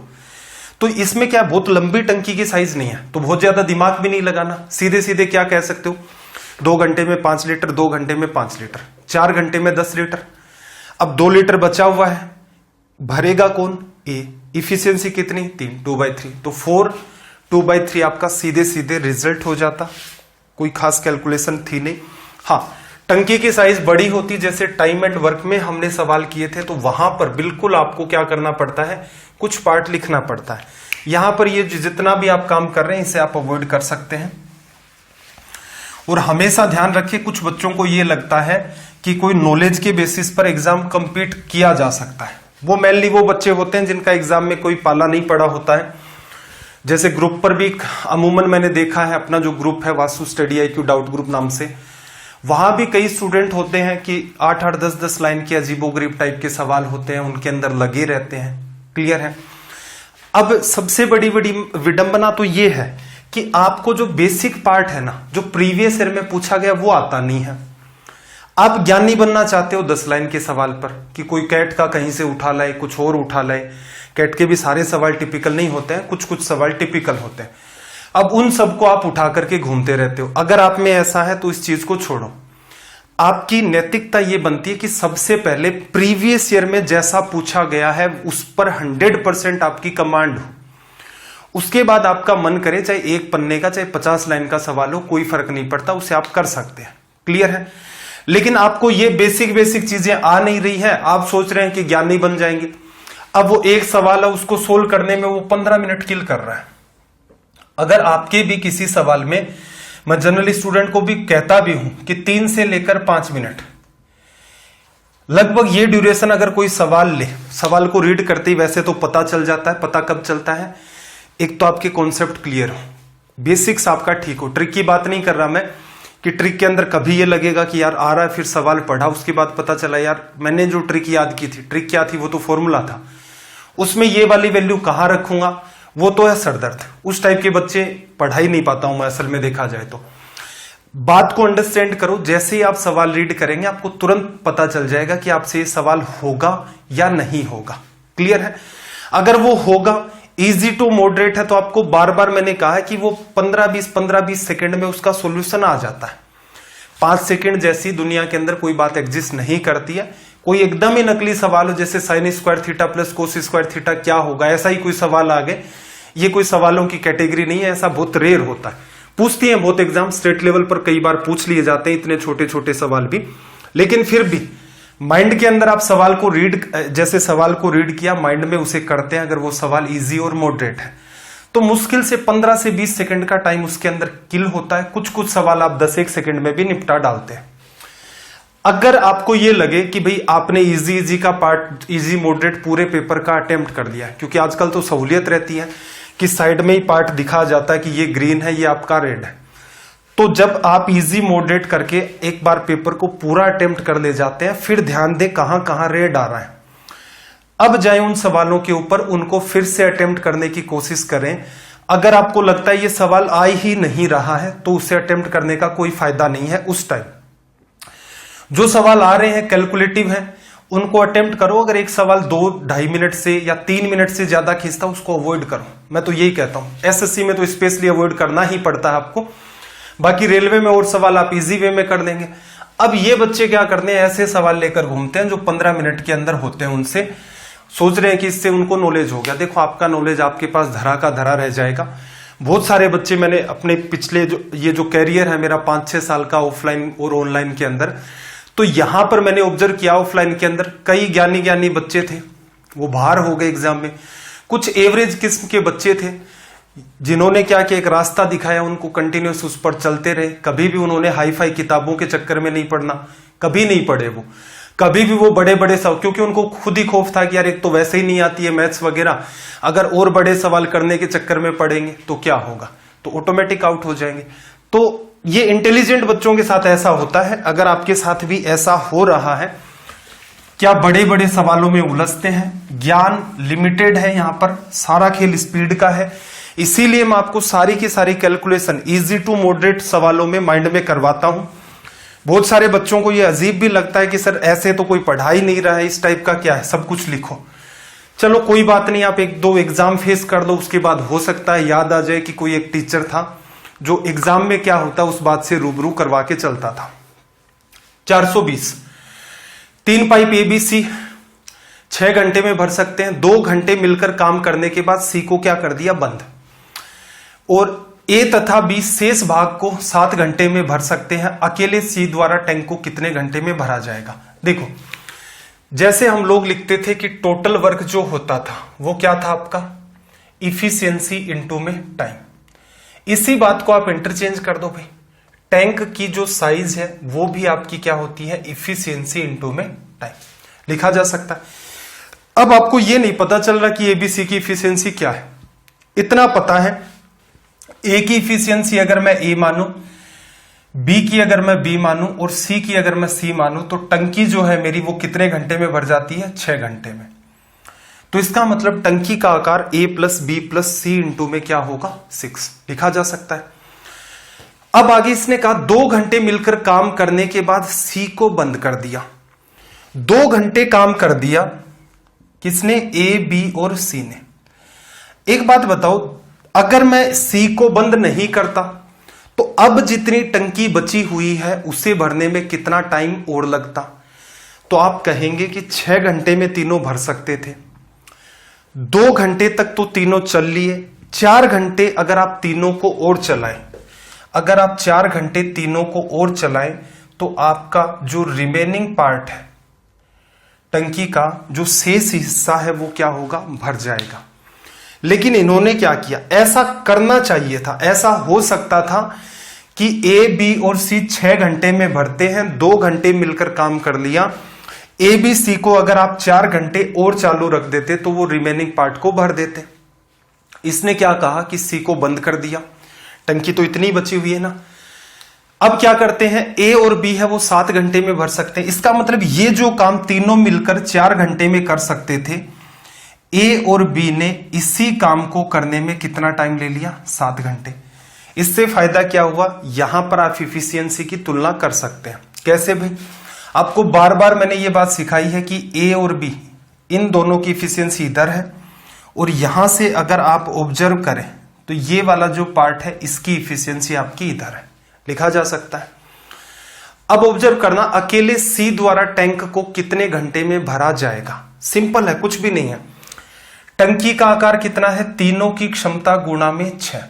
तो इसमें क्या, बहुत लंबी टंकी की साइज नहीं है, तो बहुत ज्यादा दिमाग भी नहीं लगाना, सीधे सीधे क्या कह सकते हो, 2 घंटे में 5 लीटर, 2 घंटे में 5 लीटर, 4 घंटे में 10 लीटर। अब 2 लीटर बचा हुआ है, भरेगा कौन, ए, इफिशियंसी कितनी 3, 2/3, तो 4 2/3 आपका सीधे सीधे रिजल्ट हो जाता, कोई खास कैलकुलेशन थी नहीं। हाँ, टंकी की साइज बड़ी होती, जैसे टाइम एंड वर्क में हमने सवाल किए थे, तो वहां पर बिल्कुल आपको क्या करना पड़ता है, कुछ पार्ट लिखना पड़ता है। यहां पर ये जितना भी आप काम कर रहे हैं इसे आप अवॉइड कर सकते हैं। और हमेशा ध्यान रखिए, कुछ बच्चों को ये लगता है कि कोई नॉलेज के बेसिस पर एग्जाम कंप्लीट किया जा सकता है। वो मेनली वो बच्चे होते हैं जिनका एग्जाम में कोई पाला नहीं पड़ा होता है। जैसे ग्रुप पर भी अमूमन मैंने देखा है, अपना जो ग्रुप है Vasu study IQ doubt group नाम से, वहां भी कई स्टूडेंट होते हैं कि 8-8 10-10 लाइन के अजीबोगरीब टाइप के सवाल होते हैं, उनके अंदर लगे रहते हैं। क्लियर है। अब सबसे बड़ी विडंबना तो ये है कि आपको जो बेसिक पार्ट है ना, जो प्रीवियस ईयर में पूछा गया वो आता नहीं है। आप ज्ञानी बनना चाहते हो 10 लाइन के सवाल पर, कि कोई कैट का कहीं से उठा लाए, कुछ और उठा लाए। कैट के भी सारे सवाल टिपिकल नहीं होते हैं, कुछ कुछ सवाल टिपिकल होते हैं। अब उन सबको आप उठा करके घूमते रहते हो। अगर आप में ऐसा है तो इस चीज को छोड़ो। आपकी नैतिकता ये बनती है कि सबसे पहले प्रीवियस ईयर में जैसा पूछा गया है उस पर 100% आपकी कमांड हो। उसके बाद आपका मन करे, चाहे 1 पन्ने का चाहे 50 लाइन का सवाल हो, कोई फर्क नहीं पड़ता, उसे आप कर सकते हैं। क्लियर है। लेकिन आपको ये बेसिक चीजें आ नहीं रही है, आप सोच रहे हैं कि ज्ञानी बन जाएंगे। अब वो एक सवाल है, उसको सोल्व करने में वो 15 मिनट किल कर रहा है। अगर आपके भी किसी सवाल में, मैं जनरली स्टूडेंट को भी कहता भी हूं कि 3 से लेकर 5 मिनट लगभग ये ड्यूरेशन, अगर कोई सवाल ले, सवाल को रीड करते ही वैसे तो पता चल जाता है। पता कब चलता है, एक तो आपके कॉन्सेप्ट क्लियर हो, बेसिक्स आपका ठीक हो। ट्रिक की बात नहीं कर रहा मैं कि ट्रिक के अंदर कभी ये लगेगा कि यार आ रहा है, फिर सवाल पढ़ा, उसके बाद पता चला यार मैंने जो ट्रिक याद की थी, ट्रिक क्या थी, वो तो फॉर्मूला था, उसमें ये वाली वैल्यू कहां रखूंगा, वो तो है सरदर्द। उस टाइप के बच्चे पढ़ा ही नहीं पाता हूं मैं, असल में देखा जाए तो। बात को अंडरस्टैंड करो, जैसे ही आप सवाल रीड करेंगे आपको तुरंत पता चल जाएगा कि आपसे ये सवाल होगा या नहीं होगा। क्लियर है। अगर वो होगा, इजी टू मॉडरेट है, तो आपको बार बार मैंने कहा है कि वो 15-20 सेकंड में उसका सॉल्यूशन आ जाता है। 5 सेकंड जैसी दुनिया के अंदर कोई बात एग्जिस्ट नहीं करती है। कोई एकदम ही नकली सवाल हो, जैसे sin square theta plus cos square theta क्या होगा, ऐसा ही कोई सवाल आ गए, ये कोई सवालों की कैटेगरी नहीं है, ऐसा बहुत रेयर होता है। पूछती हैं बहुत एग्जाम, स्टेट लेवल पर कई बार पूछ लिए जाते हैं इतने छोटे छोटे सवाल भी, लेकिन फिर भी माइंड के अंदर आप सवाल को रीड, जैसे सवाल को रीड किया, माइंड में उसे करते हैं। अगर वो सवाल इजी और मॉडरेट है तो मुश्किल से 15 से 20 सेकंड का टाइम उसके अंदर किल होता है। कुछ कुछ सवाल आप 10-1 सेकंड में भी निपटा डालते हैं। अगर आपको ये लगे कि भाई आपने इजी का पार्ट, इजी मॉडरेट पूरे पेपर का अटेम्प्ट कर लिया, क्योंकि आजकल तो सहूलियत रहती है कि साइड में ही पार्ट दिखा जाता है कि ये ग्रीन है, ये आपका रेड है। तो जब आप इजी मॉडरेट करके एक बार पेपर को पूरा अटेम्प्ट कर ले जाते हैं, फिर ध्यान दें कहां कहां रेड आ रहा है। अब जाए उन सवालों के ऊपर, उनको फिर से अटेम्प्ट करने की कोशिश करें। अगर आपको लगता है ये सवाल आ ही नहीं रहा है तो उसे अटेम्प्ट करने का कोई फायदा नहीं है। उस टाइम जो सवाल आ रहे हैं कैलकुलेटिव हैं, उनको अटेम्प्ट करो। अगर एक सवाल 2-2.5 मिनट से या 3 मिनट से ज्यादा खींचता, उसको अवॉइड करो। मैं तो यही कहता हूं, एसएससी में तो स्पेशली अवॉइड करना ही पड़ता है आपको। बाकी रेलवे में और सवाल आप इजी वे में कर देंगे। अब ये बच्चे क्या करते हैं, ऐसे सवाल लेकर घूमते हैं जो 15 मिनट के अंदर होते हैं, उनसे सोच रहे हैं कि इससे उनको नॉलेज हो गया। देखो, आपका नॉलेज आपके पास धरा का धरा रह जाएगा। बहुत सारे बच्चे मैंने अपने पिछले जो कैरियर है मेरा 5-6 साल का ऑफलाइन और ऑनलाइन के अंदर, तो यहां पर मैंने ऑब्जर्व किया ऑफलाइन के अंदर कई ज्ञानी बच्चे थे, वो बाहर हो गए एग्जाम में। कुछ एवरेज किस्म के बच्चे थे जिन्होंने क्या किया, एक रास्ता दिखाया, उनको कंटिन्यूस उस पर चलते रहे। कभी भी उन्होंने हाई फाई किताबों के चक्कर में नहीं पढ़ना, कभी नहीं पढ़े वो। कभी भी वो बड़े बड़े सवाल, क्योंकि उनको खुद ही खौफ था कि यार एक तो वैसे ही नहीं आती है मैथ्स वगैरह, अगर और बड़े सवाल करने के चक्कर में पढ़ेंगे तो क्या होगा, तो ऑटोमेटिक आउट हो जाएंगे। तो ये इंटेलिजेंट बच्चों के साथ ऐसा होता है। अगर आपके साथ भी ऐसा हो रहा है क्या बड़े बड़े सवालों में उलझते हैं। ज्ञान लिमिटेड है, यहां पर सारा खेल स्पीड का है, इसीलिए मैं आपको सारी की सारी कैलकुलेशन इजी टू मॉडरेट सवालों में माइंड में करवाता हूं। बहुत सारे बच्चों को यह अजीब भी लगता है कि सर ऐसे तो कोई पढ़ा ही नहीं रहा है, इस टाइप का क्या है, सब कुछ लिखो। चलो कोई बात नहीं, आप एक दो एग्जाम फेस कर लो, उसके बाद हो सकता है याद आ जाए कि कोई एक टीचर था जो एग्जाम में क्या होता है उस बात से रूबरू करवा के चलता था। 420 3 पाइप ABC 6 घंटे में भर सकते हैं। 2 घंटे मिलकर काम करने के बाद C को क्या कर दिया, बंद। और A तथा B शेष भाग को 7 घंटे में भर सकते हैं। अकेले C द्वारा टैंक को कितने घंटे में भरा जाएगा। देखो जैसे हम लोग लिखते थे कि टोटल वर्क जो होता था वो क्या था आपका, इफिशियंसी इनटू में टाइम। इसी बात को आप इंटरचेंज कर दो भाई, टैंक की जो साइज है वो भी आपकी क्या होती है, इफिशियंसी इनटू में टाइम लिखा जा सकता है। अब आपको ये नहीं पता चल रहा कि ABC की इफिशियंसी क्या है, इतना पता है A की इफिशियंसी अगर मैं A मानूं, B की अगर मैं B मानूं और C की अगर मैं C मानूं, तो टंकी जो है मेरी वो कितने घंटे में भर जाती है, 6 घंटे में। तो इसका मतलब टंकी का आकार A plus B plus C into में क्या होगा, 6 लिखा जा सकता है। अब आगे इसने कहा 2 घंटे मिलकर काम करने के बाद C को बंद कर दिया। 2 घंटे काम कर दिया किसने, A B और C ने। एक बात बताओ, अगर मैं C को बंद नहीं करता तो अब जितनी टंकी बची हुई है उसे भरने में कितना टाइम और लगता। तो आप कहेंगे कि 6 घंटे में तीनों भर सकते थे, 2 घंटे तक तो तीनों चल लिए, 4 घंटे अगर आप तीनों को और चलाएं, अगर आप 4 घंटे तीनों को और चलाएं तो आपका जो रिमेनिंग पार्ट है टंकी का, जो शेष हिस्सा है वो क्या होगा, भर जाएगा। लेकिन इन्होंने क्या किया, ऐसा करना चाहिए था, ऐसा हो सकता था कि A B और C 6 घंटे में भरते हैं, 2 घंटे मिलकर काम कर लिया। A B C को अगर आप 4 घंटे और चालू रख देते तो वो रिमेनिंग पार्ट को भर देते। इसने क्या कहा कि C को बंद कर दिया, टंकी तो इतनी बची हुई है ना। अब क्या करते हैं, A और B है वो 7 घंटे में भर सकते हैं। इसका मतलब ये जो काम तीनों मिलकर 4 घंटे में कर सकते थे, A और B ने इसी काम को करने में कितना टाइम ले लिया, 7 घंटे। इससे फायदा क्या हुआ, यहां पर आप इफिशियंसी की तुलना कर सकते हैं। कैसे भाई, आपको बार बार मैंने ये बात सिखाई है कि A और B इन दोनों की इफिशियंसी इधर है, और यहां से अगर आप ऑब्जर्व करें तो ये वाला जो पार्ट है इसकी इफिशियंसी आपकी इधर है, लिखा जा सकता है। अब ऑब्जर्व करना, अकेले C द्वारा टैंक को कितने घंटे में भरा जाएगा। सिंपल है, कुछ भी नहीं है। टंकी का आकार कितना है, तीनों की क्षमता गुणा में 6।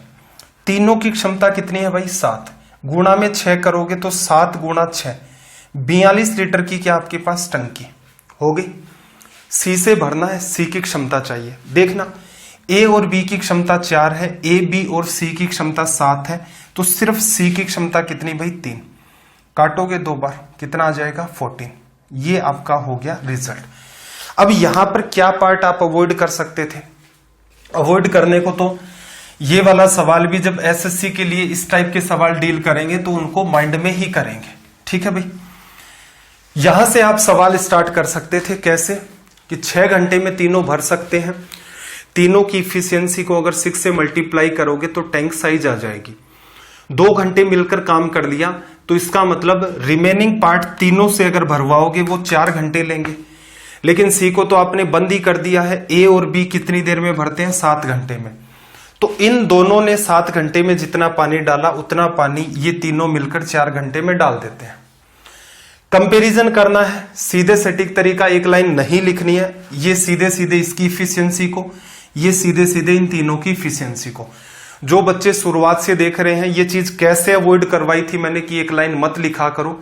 तीनों की क्षमता कितनी है भाई, 7, गुणा में 6 करोगे तो 7 गुणा 6 42 लीटर की क्या आपके पास टंकी हो गई। C से भरना है, C की क्षमता चाहिए। देखना A और B की क्षमता 4 है, A B और C की क्षमता 7 है, तो सिर्फ C की क्षमता कितनी भाई, 3। काटोगे 2 बार कितना आ जाएगा, 14। ये आपका हो गया रिजल्ट। अब यहां पर क्या पार्ट आप अवॉइड कर सकते थे, अवॉइड करने को तो ये वाला सवाल भी जब SSC के लिए इस टाइप के सवाल डील करेंगे तो उनको माइंड में ही करेंगे, ठीक है भाई। यहां से आप सवाल स्टार्ट कर सकते थे, कैसे कि 6 घंटे में तीनों भर सकते हैं, तीनों की इफिशियंसी को अगर 6 से मल्टीप्लाई करोगे तो टैंक साइज आ जाएगी। 2 घंटे मिलकर काम कर लिया तो इसका मतलब रिमेनिंग पार्ट तीनों से अगर भरवाओगे वो 4 घंटे लेंगे, लेकिन C को तो आपने बंद ही कर दिया है। A और B कितनी देर में भरते हैं, 7 घंटे में। तो इन दोनों ने 7 घंटे में जितना पानी डाला उतना पानी ये तीनों मिलकर 4 घंटे में डाल देते हैं। कंपैरिजन करना है, सीधे सटीक तरीका एक लाइन नहीं लिखनी है, ये सीधे सीधे इसकी इफिशियंसी को, ये सीधे सीधे इन तीनों की इफिशियंसी को। जो बच्चे शुरुआत से देख रहे हैं ये चीज कैसे अवॉइड करवाई थी मैंने कि एक लाइन मत लिखा करो,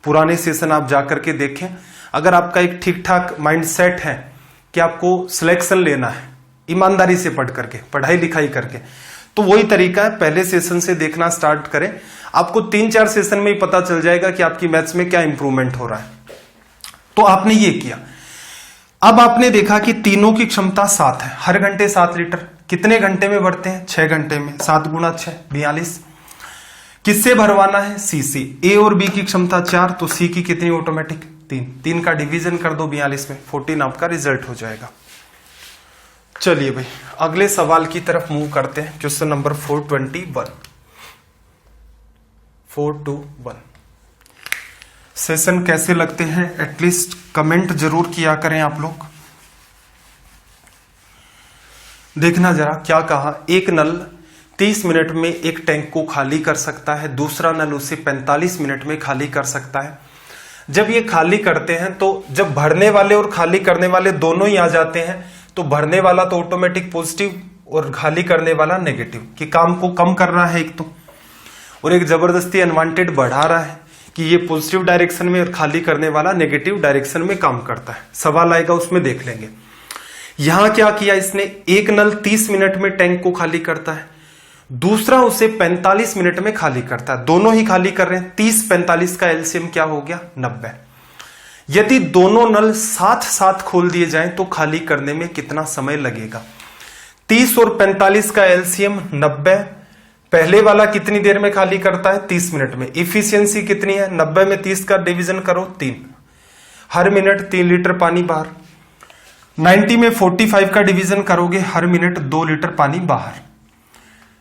पुराने सेशन आप जाकर के देखें। अगर आपका एक ठीक ठाक माइंड सेट है कि आपको सिलेक्शन लेना है ईमानदारी से पढ़ करके, पढ़ाई लिखाई करके, तो वही तरीका है, पहले सेशन से देखना स्टार्ट करें। आपको 3-4 सेशन में ही पता चल जाएगा कि आपकी मैथ्स में क्या इंप्रूवमेंट हो रहा है। तो आपने ये किया। अब आपने देखा कि तीनों की क्षमता 7 है, हर घंटे 7 लीटर। कितने घंटे में भरते हैं, 6 घंटे में। 7 गुणा 6 42। किससे भरवाना है, सी से। ए और बी की क्षमता 4, तो सी की कितनी ऑटोमेटिक 3 का डिवीजन कर दो 42 में, 14 आपका रिजल्ट हो जाएगा। चलिए भाई अगले सवाल की तरफ मूव करते हैं। Question number 421। सेशन कैसे लगते हैं एटलीस्ट कमेंट जरूर किया करें आप लोग। देखना जरा क्या कहा। एक नल 30 मिनट में एक टैंक को खाली कर सकता है, दूसरा नल उसे 45 मिनट में खाली कर सकता है। जब ये खाली करते हैं तो जब भरने वाले और खाली करने वाले दोनों ही आ जाते हैं तो भरने वाला तो ऑटोमेटिक पॉजिटिव और खाली करने वाला नेगेटिव, कि काम को कम कर रहा है एक तो, और एक जबरदस्ती अनवांटेड बढ़ा रहा है कि ये पॉजिटिव डायरेक्शन में और खाली करने वाला नेगेटिव डायरेक्शन में काम करता है। सवाल आएगा उसमें देख लेंगे। यहां क्या किया इसने, एक नल 30 मिनट में टैंक को खाली करता है, दूसरा उसे 45 मिनट में खाली करता है। दोनों ही खाली कर रहे हैं। 30-45 का एलसीएम क्या हो गया, 90। यदि दोनों नल साथ साथ खोल दिए जाएं तो खाली करने में कितना समय लगेगा। 30 और 45 का एलसीएम 90। पहले वाला कितनी देर में खाली करता है, 30 मिनट में। इफिशियंसी कितनी है, 90 में 30 का डिवीजन करो 3, हर मिनट 3 लीटर पानी बाहर। 90 में 45 का डिवीजन करोगे, हर मिनट 2 लीटर पानी बाहर।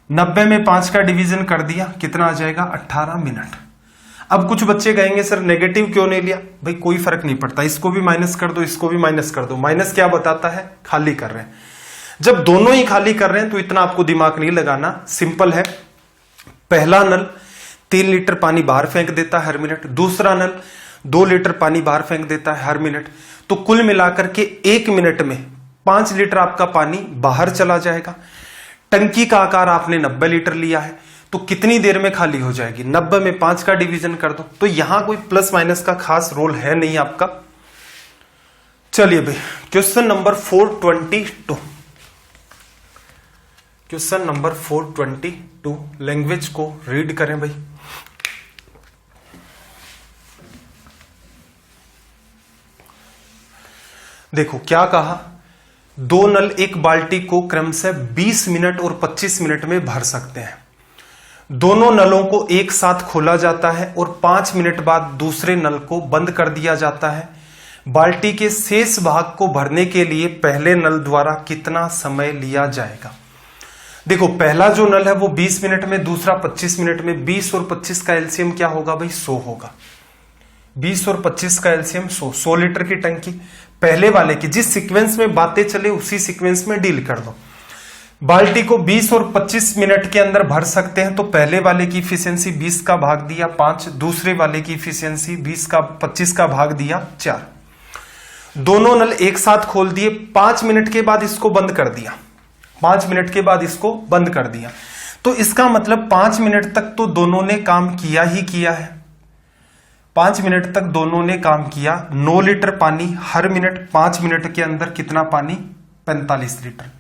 90 में 5 का डिवीजन कर दिया, कितना आ जाएगा, 18 मिनट। अब कुछ बच्चे कहेंगे सर नेगेटिव क्यों नहीं लिया। भाई कोई फर्क नहीं पड़ता, इसको भी माइनस कर दो, इसको भी माइनस कर दो। माइनस क्या बताता है, खाली कर रहे हैं। जब दोनों ही खाली कर रहे हैं तो इतना आपको दिमाग नहीं लगाना, सिंपल है। पहला नल 3 लीटर पानी बाहर फेंक देता है हर मिनट, दूसरा नल 2 लीटर पानी बाहर फेंक देता है हर मिनट। तो कुल मिलाकर के 1 मिनट में 5 लीटर आपका पानी बाहर चला जाएगा। टंकी का आकार आपने 90 लीटर लिया है तो कितनी देर में खाली हो जाएगी, 90 में 5 का डिवीजन कर दो। तो यहां कोई प्लस माइनस का खास रोल है नहीं आपका। चलिए भाई question number 422। Question number 422, language को रीड करें भाई। देखो क्या कहा, 2 नल एक बाल्टी को क्रमशः 20 मिनट और 25 मिनट में भर सकते हैं। दोनों नलों को एक साथ खोला जाता है और 5 मिनट बाद दूसरे नल को बंद कर दिया जाता है। बाल्टी के शेष भाग को भरने के लिए पहले नल द्वारा कितना समय लिया जाएगा। देखो पहला जो नल है वो 20 मिनट में, दूसरा 25 मिनट में। 20 और 25 का एलसीएम क्या होगा भाई, 100 होगा। 20 और 25 का एलसीएम 100 लीटर की टंकी। पहले वाले की जिस सीक्वेंस में बातें चले उसी सीक्वेंस में डील कर दो। बाल्टी को 20 और 25 मिनट के अंदर भर सकते हैं तो पहले वाले की इफिशियंसी 20 का भाग दिया 5, दूसरे वाले की इफिशियंसी 25 का भाग दिया 4। दोनों नल एक साथ खोल दिए, 5 मिनट के बाद इसको बंद कर दिया। 5 मिनट के बाद इसको बंद कर दिया तो इसका मतलब 5 मिनट तक तो दोनों ने काम किया ही किया है। 5 मिनट तक दोनों ने काम किया। 9 लीटर पानी हर मिनट, 5 मिनट के अंदर कितना पानी, 45 लीटर।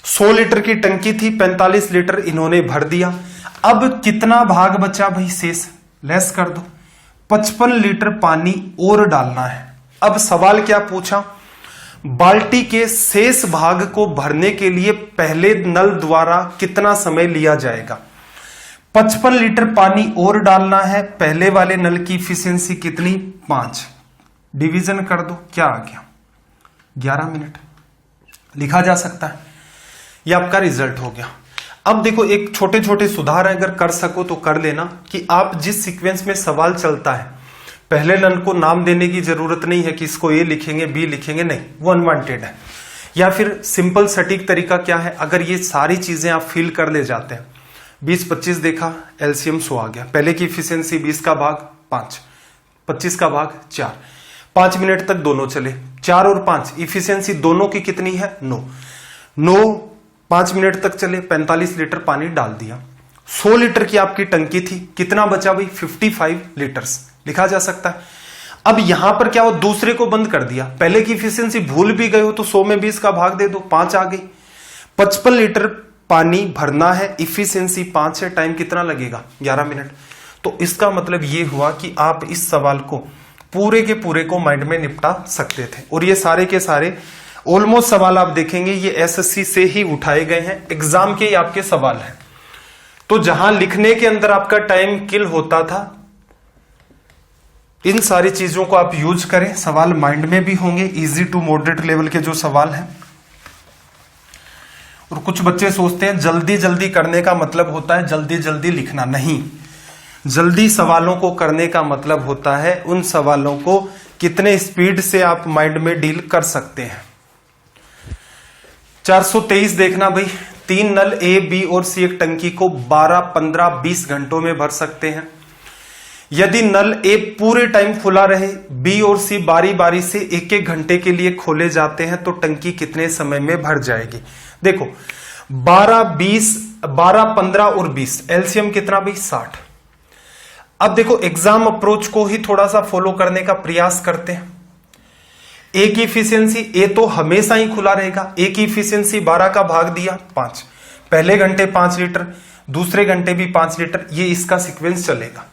100 लीटर की टंकी थी, 45 लीटर इन्होंने भर दिया। अब कितना भाग बचा भाई, शेष लेस कर दो। 55 लीटर पानी और डालना है। अब सवाल क्या पूछा, बाल्टी के शेष भाग को भरने के लिए पहले नल द्वारा कितना समय लिया जाएगा। 55 लीटर पानी और डालना है। पहले वाले नल की इफिशियंसी कितनी, 5। डिवीजन कर दो, क्या आ गया, 11 मिनट। लिखा जा सकता है, यह आपका रिजल्ट हो गया। अब देखो एक छोटे छोटे सुधार अगर कर सको तो कर लेना कि आप जिस सीक्वेंस में सवाल चलता है पहले नल को नाम देने की जरूरत नहीं है कि इसको ए लिखेंगे बी लिखेंगे, नहीं, वो अनवांटेड है। या फिर सिंपल सटीक तरीका क्या है, अगर ये सारी चीजें आप फील कर ले जाते हैं। 20-25 देखा, एलसीएम 100 आ गया। पहले की इफिशियंसी 20 का भाग 5, 25 का भाग 4। 5 मिनट तक दोनों चले, 4 और 5 इफिशियंसी दोनों की कितनी है, 9। 5 मिनट तक चले, 45 लीटर पानी डाल दिया। 100 लीटर की आपकी टंकी थी, कितना बचा भाई, 55 लीटर्स। लिखा जा सकता है। अब यहां पर क्या हो, दूसरे को बंद कर दिया। पहले की इफिशियंसी भूल भी गए हो तो 100 में 20 का भाग दे दो, 5 आ गई। 55 लीटर पानी भरना है, इफिशियंसी 5 है, टाइम कितना लगेगा, 11 मिनट। तो इसका मतलब ये हुआ कि आप इस सवाल को पूरे के पूरे को माइंड में निपटा सकते थे। और ये सारे के सारे ऑलमोस्ट सवाल आप देखेंगे ये एसएससी से ही उठाए गए हैं, एग्जाम के ही आपके सवाल हैं। तो जहां लिखने के अंदर आपका टाइम किल होता था इन सारी चीजों को आप यूज करें, सवाल माइंड में भी होंगे, इजी टू मॉडरेट लेवल के जो सवाल हैं। और कुछ बच्चे सोचते हैं जल्दी जल्दी करने का मतलब होता है जल्दी जल्दी लिखना, नहीं। जल्दी सवालों को करने का मतलब होता है उन सवालों को कितने स्पीड से आप माइंड में डील कर सकते हैं। 423 देखना भाई, 3 नल ए, बी और सी एक टंकी को 12, 15, 20 घंटों में भर सकते हैं। यदि नल ए पूरे टाइम खुला रहे, बी और सी बारी बारी से एक एक घंटे के लिए खोले जाते हैं, तो टंकी कितने समय में भर जाएगी। देखो 12, 20, 12, 15 और 20, एलसीएम कितना भाई 60। अब देखो एग्जाम अप्रोच को ही थोड़ा सा फॉलो करने का प्रयास करते हैं। ए की इफिशियंसी, ए तो हमेशा ही खुला रहेगा, ए की इफिशियंसी 12 का भाग दिया 5, पहले घंटे 5 लीटर, दूसरे घंटे भी 5 लीटर, ये इसका सीक्वेंस चलेगा।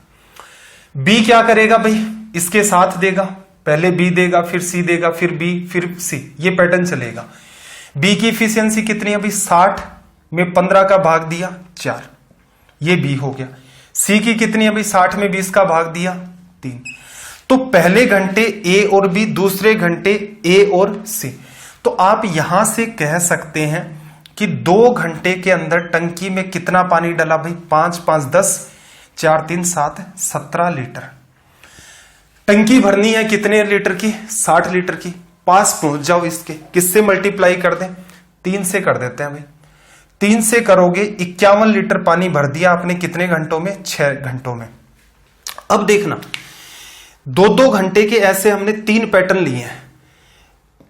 बी क्या करेगा भाई, इसके साथ देगा, पहले बी देगा, फिर सी देगा, फिर बी, फिर सी, ये पैटर्न चलेगा। बी की इफिशियंसी कितनी है भाई 60 में 15 का भाग दिया 4, ये बी हो गया। सी की कितनी है भाई 60 में 20 का भाग दिया 3। तो पहले घंटे ए और बी, दूसरे घंटे ए और सी। तो आप यहां से कह सकते हैं कि 2 घंटे के अंदर टंकी में कितना पानी डाला भाई, 5, 5, 10, 4, 3, 7, 17 लीटर। टंकी भरनी है कितने लीटर की, 60 लीटर की। पास पहुंच जाओ इसके, किससे मल्टीप्लाई कर दें, 3 से कर देते हैं भाई। 3 से करोगे 51 लीटर पानी भर दिया आपने कितने घंटों में, 6 घंटों में। अब देखना 2-2 घंटे के ऐसे हमने 3 पैटर्न लिए हैं,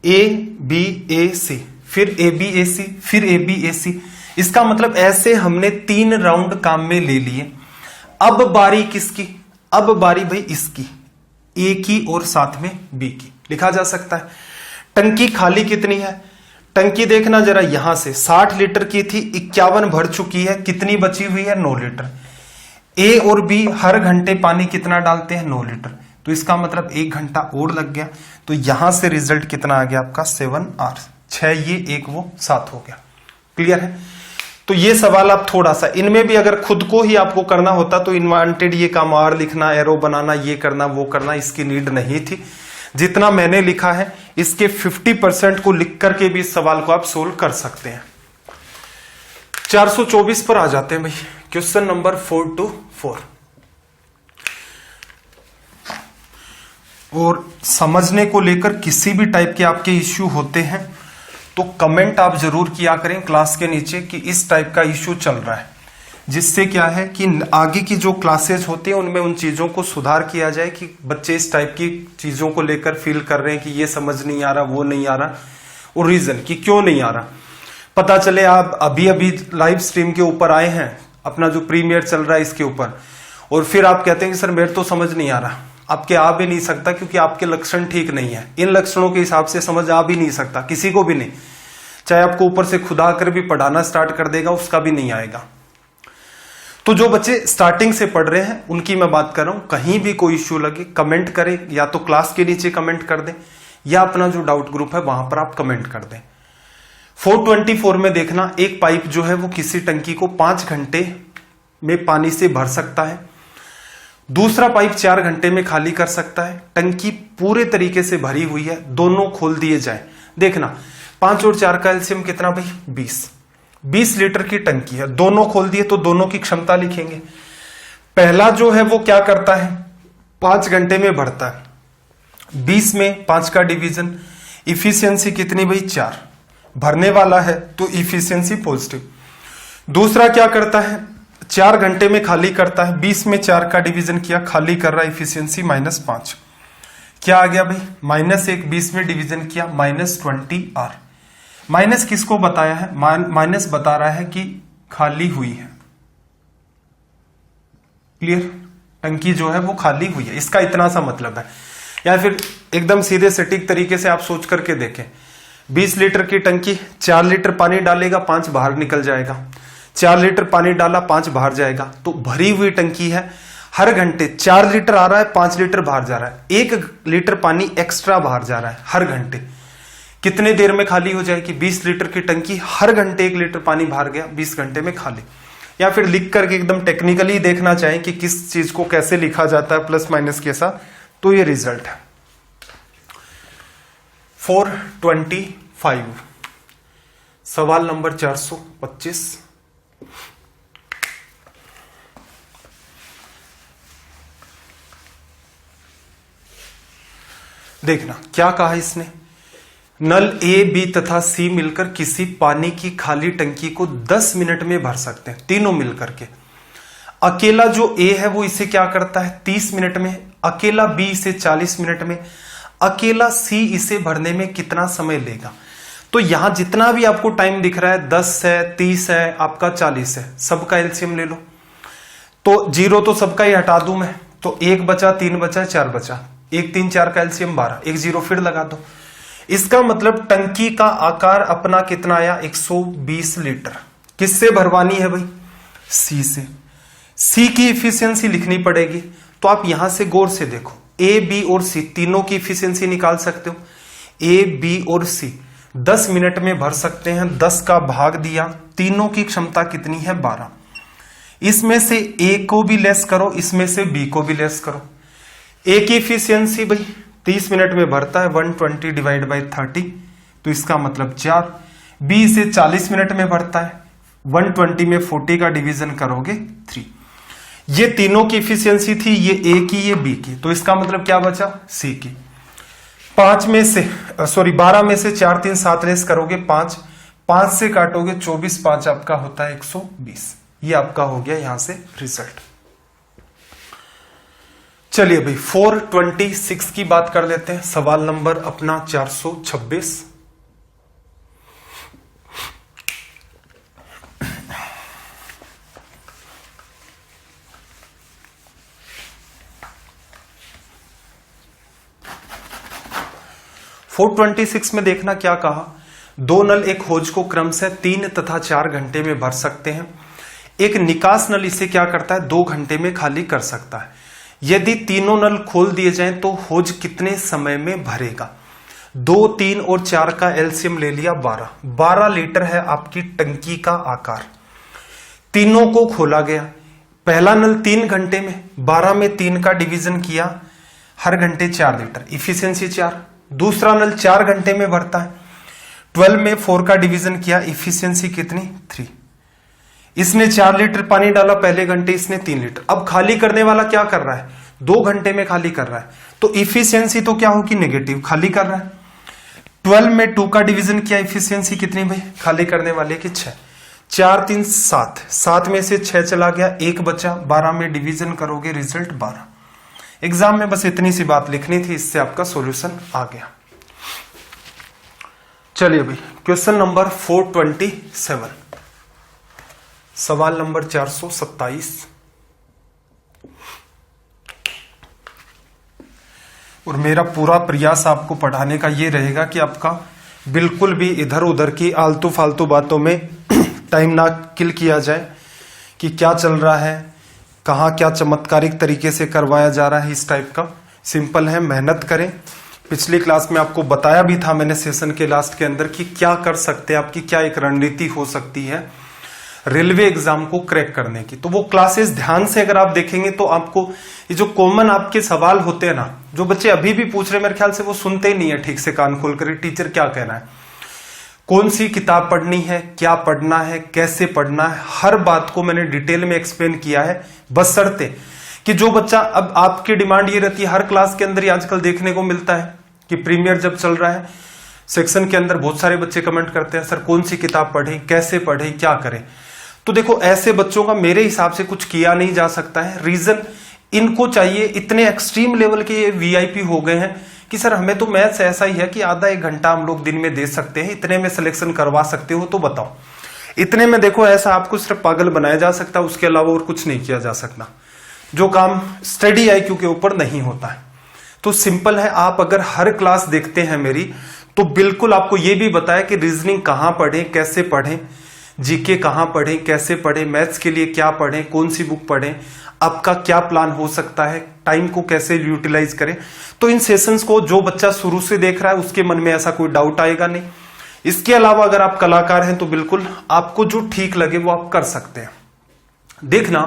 ए बी ए सी, फिर ए बी ए सी, फिर ए बी ए सी। इसका मतलब ऐसे हमने 3 राउंड काम में ले लिए। अब बारी किसकी, अब बारी भाई इसकी, ए की और साथ में बी की, लिखा जा सकता है। टंकी खाली कितनी है, टंकी देखना जरा, यहां से 60 लीटर की थी, 51 भर चुकी है, कितनी बची हुई है 9 लीटर। ए और बी हर घंटे पानी कितना डालते हैं 9 लीटर, तो इसका मतलब 1 घंटा और लग गया। तो यहां से रिजल्ट कितना आ गया आपका 7 आवर्स, 6 ये 1 वो 7 हो गया। क्लियर है। तो ये सवाल आप थोड़ा सा, इनमें भी अगर खुद को ही आपको करना होता तो इनवांटेड ये काम आर लिखना, एरो बनाना, ये करना वो करना, इसकी नीड नहीं थी। जितना मैंने लिखा है इसके 50% को लिख करके भी इस सवाल को आप सोल्व कर सकते हैं। 424 पर आ जाते हैं भाई, क्वेश्चन नंबर 424। और समझने को लेकर किसी भी टाइप के आपके इश्यू होते हैं तो कमेंट आप जरूर किया करें क्लास के नीचे कि इस टाइप का इश्यू चल रहा है, जिससे क्या है कि आगे की जो क्लासेस होती हैं उनमें उन चीजों को सुधार किया जाए कि बच्चे इस टाइप की चीजों को लेकर फील कर रहे हैं कि ये समझ नहीं आ रहा, वो नहीं आ रहा, और रीजन कि क्यों नहीं आ रहा पता चले। आप अभी अभी लाइव स्ट्रीम के ऊपर आए हैं, अपना जो प्रीमियर चल रहा है इसके ऊपर, और फिर आप कहते हैं कि सर मेरे तो समझ नहीं आ रहा। आपके आ भी नहीं सकता क्योंकि आपके लक्षण ठीक नहीं है, इन लक्षणों के हिसाब से समझ आ भी नहीं सकता, किसी को भी नहीं। चाहे आपको ऊपर से खुदा कर भी पढ़ाना स्टार्ट कर देगा, उसका भी नहीं आएगा। तो जो बच्चे स्टार्टिंग से पढ़ रहे हैं उनकी मैं बात कर रहा हूं, कहीं भी कोई इश्यू लगे कमेंट करें, या तो क्लास के नीचे कमेंट कर दें या अपना जो डाउट ग्रुप है वहां पर आप कमेंट कर दें। 424 में देखना, एक पाइप जो है वो किसी टंकी को 5 घंटे में पानी से भर सकता है, दूसरा पाइप 4 घंटे में खाली कर सकता है। टंकी पूरे तरीके से भरी हुई है, दोनों खोल दिए जाए। देखना 5 और 4 का एलसीएम कितना भाई 20 लीटर की टंकी है, दोनों खोल दिए तो दोनों की क्षमता लिखेंगे। पहला जो है वो क्या करता है 5 घंटे में भरता है, 20 में 5 का डिवीजन, इफिशियंसी कितनी भाई 4, भरने वाला है तो इफिशियंसी पॉजिटिव। दूसरा क्या करता है 4 घंटे में खाली करता है, 20 में 4 का डिवीजन किया, खाली कर रहा है, इफिशियंसी -5। क्या आ गया भाई -1, 20 में डिवीजन किया -20 आर। माइनस किसको बताया है, माइनस बता रहा है कि खाली हुई है। क्लियर, टंकी जो है वो खाली हुई है, इसका इतना सा मतलब है। या फिर एकदम सीधे सटीक तरीके से आप सोच करके देखें, 20 लीटर की टंकी, 4 लीटर पानी डालेगा 5 बाहर निकल जाएगा, 4 लीटर पानी डाला 5 बाहर जाएगा, तो भरी हुई टंकी है। हर घंटे 4 लीटर आ रहा है, 5 लीटर बाहर जा रहा है, 1 लीटर पानी एक्स्ट्रा बाहर जा रहा है हर घंटे। कितने देर में खाली हो जाएगी 20 लीटर की टंकी, हर घंटे 1 लीटर पानी बाहर गया, 20 घंटे में खाली। या फिर लिख करके एकदम टेक्निकली देखना चाहें कि किस चीज को कैसे लिखा जाता है प्लस माइनस के साथ, तो ये रिजल्ट है 425। सवाल नंबर 425। देखना क्या कहा इसने, नल ए, बी तथा सी मिलकर किसी पानी की खाली टंकी को 10 मिनट में भर सकते हैं, तीनों मिलकर के। अकेला जो ए है वो इसे क्या करता है 30 मिनट में, अकेला बी इसे 40 मिनट में, अकेला सी इसे भरने में कितना समय लेगा। तो यहां जितना भी आपको टाइम दिख रहा है 10 है, 30 है, आपका 40 है, सबका एलसीएम ले लो। तो 0 तो सबका ही हटा दूं मैं, तो 1 बचा, 3 बचा, 4 बचा, 1 3 4 का एलसीएम 12, 1 0 फिर लगा दो। इसका मतलब टंकी का आकार अपना कितना आया 120 लीटर। किससे भरवानी है भाई, सी से। सी की इफिशियंसी लिखनी पड़ेगी, तो आप यहां से गौर से देखो, ए, बी और सी तीनों की इफिशियंसी निकाल सकते हो। ए, बी और सी 10 मिनट में भर सकते हैं, 10 का भाग दिया, तीनों की क्षमता कितनी है 12। इसमें से ए को भी लेस करो, इसमें से बी को भी लेस करो। ए की इफिशियंसी भाई 30 मिनट में भरता है 120 डिवाइड बाई 30, तो इसका मतलब 4। बी से 40 मिनट में भरता है, 120 में 40 का डिवीजन करोगे 3। ये तीनों की इफिशियंसी थी, ये ए की, ये बी की, तो इसका मतलब क्या बचा सी की। 12 में से 4 3 7 लेस करोगे 5, 5 से काटोगे 24, 5 आपका होता है 120। ये आपका हो गया यहां से रिजल्ट। चलिए भाई 426 की बात कर लेते हैं। सवाल नंबर अपना 426। में देखना क्या कहा, 2 नल एक होज को क्रमशः 3 तथा 4 घंटे में भर सकते हैं। एक निकास नल इसे क्या करता है 2 घंटे में खाली कर सकता है। यदि तीनों नल खोल दिए जाएं तो होज कितने समय में भरेगा। 2, 3 और 4 का एलसीएम ले लिया 12 लीटर है आपकी टंकी का आकार। तीनों को खोला गया, पहला नल 3 घंटे में, 12 में 3 का डिवीजन किया, हर घंटे 4 लीटर, इफिशियंसी 4। दूसरा नल 4 घंटे में भरता है, 12 में 4 का डिवीजन किया, इफिशियंसी कितनी 3। इसने 4 लीटर पानी डाला पहले घंटे, इसने 3 लीटर। अब खाली करने वाला क्या कर रहा है 2 घंटे में खाली कर रहा है, तो इफिशियंसी तो क्या होगी नेगेटिव, खाली कर रहा है। 12 में 2 का डिवीजन किया, इफिशियंसी कितनी भाई खाली करने वाले की 6। 4 3 7, 7 में से 6 चला गया, 1 बचा, 12 में डिवीजन करोगे रिजल्ट 12। एग्जाम में बस इतनी सी बात लिखनी थी, इससे आपका सॉल्यूशन आ गया। चलिए भाई क्वेश्चन नंबर 427, सवाल नंबर 427। और मेरा पूरा प्रयास आपको पढ़ाने का ये रहेगा कि आपका बिल्कुल भी इधर उधर की आलतू फालतू बातों में टाइम ना किल किया जाए कि क्या चल रहा है, कहाँ क्या चमत्कारिक तरीके से करवाया जा रहा है, इस टाइप का। सिंपल है, मेहनत करें। पिछली क्लास में आपको बताया भी था मैंने सेशन के लास्ट के अंदर कि क्या कर सकते हैं, आपकी क्या एक रणनीति हो सकती है रेलवे एग्जाम को क्रैक करने की। तो वो क्लासेस ध्यान से अगर आप देखेंगे तो आपको ये जो कॉमन आपके सवाल होते हैं ना, जो बच्चे अभी भी पूछ रहे मेरे ख्याल से वो सुनते ही नहीं है ठीक से कान खोल कर टीचर क्या कहना है, कौन सी किताब पढ़नी है, क्या पढ़ना है, कैसे पढ़ना है, हर बात को मैंने डिटेल में एक्सप्लेन किया है। बशर्ते कि जो बच्चा, अब आपकी डिमांड ये रहती है हर क्लास के अंदर ही आजकल देखने को मिलता है कि प्रीमियर जब चल रहा है सेक्शन के अंदर बहुत सारे बच्चे कमेंट करते हैं सर कौन सी किताब पढ़ें, कैसे पढ़ें, क्या करें। तो देखो ऐसे बच्चों का मेरे हिसाब से कुछ किया नहीं जा सकता है। रीजन इनको चाहिए, इतने एक्सट्रीम लेवल के ये वीआईपी हो गए हैं कि सर हमें तो मैथ्स ऐसा ही है कि आधा 1 घंटा हम लोग दिन में दे सकते हैं, इतने में सिलेक्शन करवा सकते हो तो बताओ। इतने में देखो ऐसा आपको सिर्फ पागल बनाया जा सकता है, उसके अलावा और कुछ नहीं किया जा सकता, जो काम स्टडी आईक्यू के ऊपर नहीं होता है। तो सिंपल है, आप अगर हर क्लास देखते हैं मेरी तो बिल्कुल आपको ये भी बताया कि रीजनिंग कहाँ पढ़ें, कैसे पढ़ें, जीके कहाँ पढ़ें, कैसे पढ़ें, मैथ्स के लिए क्या पढ़ें, कौन सी बुक पढ़ें, आपका क्या प्लान हो सकता है, टाइम को कैसे यूटिलाइज करें। तो इन सेशंस को जो बच्चा शुरू से देख रहा है उसके मन में ऐसा कोई डाउट आएगा नहीं। इसके अलावा अगर आप कलाकार हैं तो बिल्कुल आपको जो ठीक लगे वो आप कर सकते हैं। देखना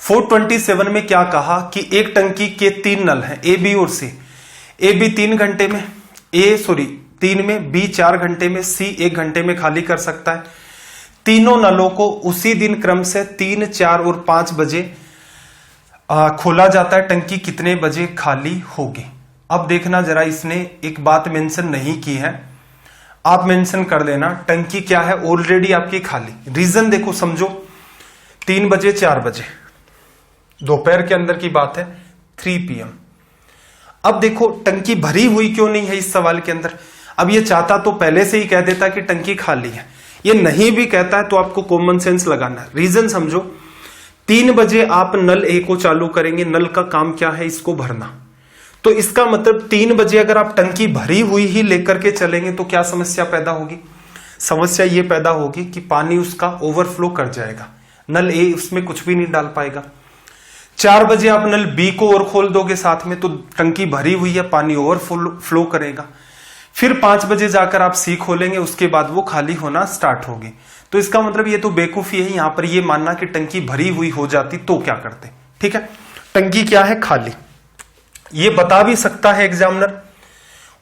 427 में क्या कहा कि एक टंकी के 3 नल हैं, ए बी और सी। ए बी 3 घंटे में, 3 में, बी 4 घंटे में, सी 1 घंटे में खाली कर सकता है। तीनों नलों को उसी दिन क्रम से 3, 4 और 5 बजे खोला जाता है। टंकी कितने बजे खाली होगी? अब देखना जरा, इसने एक बात मेंशन नहीं की है, आप मेंशन कर देना। टंकी क्या है? ऑलरेडी आपकी खाली। रीजन देखो, समझो, 3 बजे 4 बजे दोपहर के अंदर की बात है, 3 PM। अब देखो टंकी भरी हुई क्यों नहीं है इस सवाल के अंदर। अब ये चाहता तो पहले से ही कह देता कि टंकी खाली है, ये नहीं भी कहता है तो आपको कॉमन सेंस लगाना है। रीजन समझो, 3 बजे आप नल ए को चालू करेंगे, नल का काम क्या है? इसको भरना। तो इसका मतलब 3 बजे अगर आप टंकी भरी हुई ही लेकर के चलेंगे तो क्या समस्या पैदा होगी? समस्या ये पैदा होगी कि पानी उसका ओवरफ्लो कर जाएगा, नल ए उसमें कुछ भी नहीं डाल पाएगा। 4 बजे आप नल बी को और खोल दोगे साथ में, तो टंकी भरी हुई है, पानी ओवरफ्लो करेगा। फिर 5 बजे जाकर आप सी खोलेंगे, उसके बाद वो खाली होना स्टार्ट होगी। तो इसका मतलब ये तो बेवकूफी है यहां पर ये मानना कि टंकी भरी हुई हो जाती तो क्या करते। ठीक है, टंकी क्या है? खाली। ये बता भी सकता है एग्जामिनर,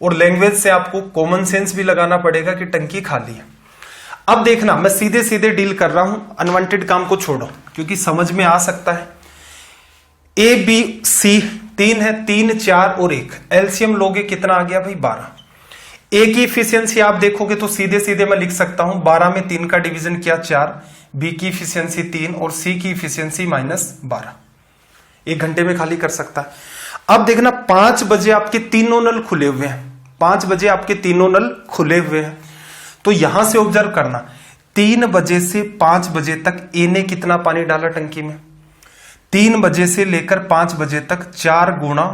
और लैंग्वेज से आपको कॉमन सेंस भी लगाना पड़ेगा कि टंकी खाली है। अब देखना, मैं सीधे सीधे डील कर रहा हूं, अनवांटेड काम को छोड़ो क्योंकि समझ में आ सकता है। ए बी सी 3 है, 3, 4 और 1, एलसीएम लोगे कितना आ गया भाई? 12। ए की इफिशियंसी आप देखोगे तो सीधे सीधे मैं लिख सकता हूं, 12 में 3 का डिवीजन किया 4, बी की इफिशियंसी 3 और सी की इफिशियंसी -12। 1 घंटे में खाली कर सकता है। अब देखना, 5 बजे आपके तीनों नल खुले हुए हैं, 5 बजे आपके तीनों नल खुले हुए हैं। तो यहां से ऑब्जर्व करना, 3 बजे से 5 बजे तक ए ने कितना पानी डाला टंकी में? 3 बजे से लेकर 5 बजे तक 4 गुणा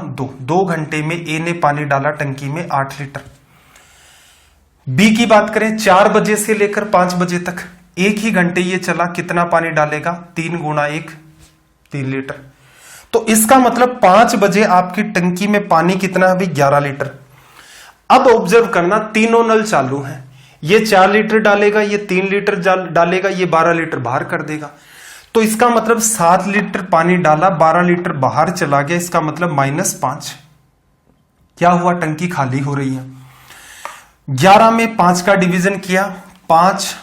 2 घंटे में ए ने पानी डाला टंकी में 8 लीटर। बी की बात करें, 4 बजे से लेकर 5 बजे तक एक ही घंटे ये चला, कितना पानी डालेगा? 3 गुणा 1, 3 लीटर। तो इसका मतलब 5 बजे आपकी टंकी में पानी कितना है? 11 लीटर। अब ऑब्जर्व करना, तीनों नल चालू हैं, ये 4 लीटर डालेगा, ये 3 लीटर डालेगा, ये 12 लीटर बाहर कर देगा। तो इसका मतलब 7 लीटर पानी डाला, 12 लीटर बाहर चला गया, इसका मतलब -5। क्या हुआ? टंकी खाली हो रही है। 11 में 5 का डिवीजन किया, 5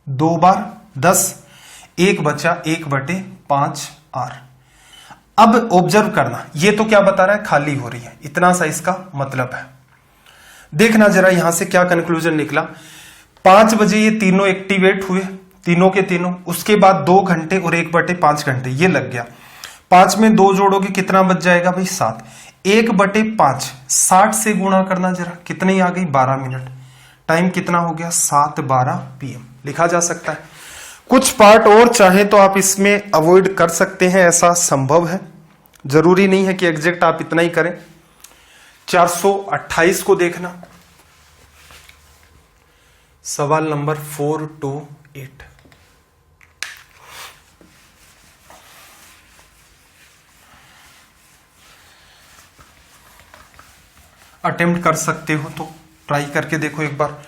2 बार 10, 1 बचा, 1/5 R। अब ऑब्जर्व करना, ये तो क्या बता रहा है? खाली हो रही है, इतना सा इसका मतलब है। देखना जरा यहां से क्या कंक्लूजन निकला। 5 बजे ये तीनों एक्टिवेट हुए, तीनों के तीनों, उसके बाद 2 घंटे और 1/5 घंटे ये लग गया। 5 में 2 जोड़ोगे कितना बच जाएगा भाई? 7। 1/5 60 से गुणा करना जरा, कितनी आ गई? 12 मिनट। टाइम कितना हो गया? 7:12 PM लिखा जा सकता है। कुछ पार्ट और चाहे तो आप इसमें अवॉइड कर सकते हैं, ऐसा संभव है, जरूरी नहीं है कि एग्जैक्ट आप इतना ही करें। 428 को देखना, सवाल नंबर 428। अटेम्प्ट कर सकते हो तो ट्राई करके देखो एक बार,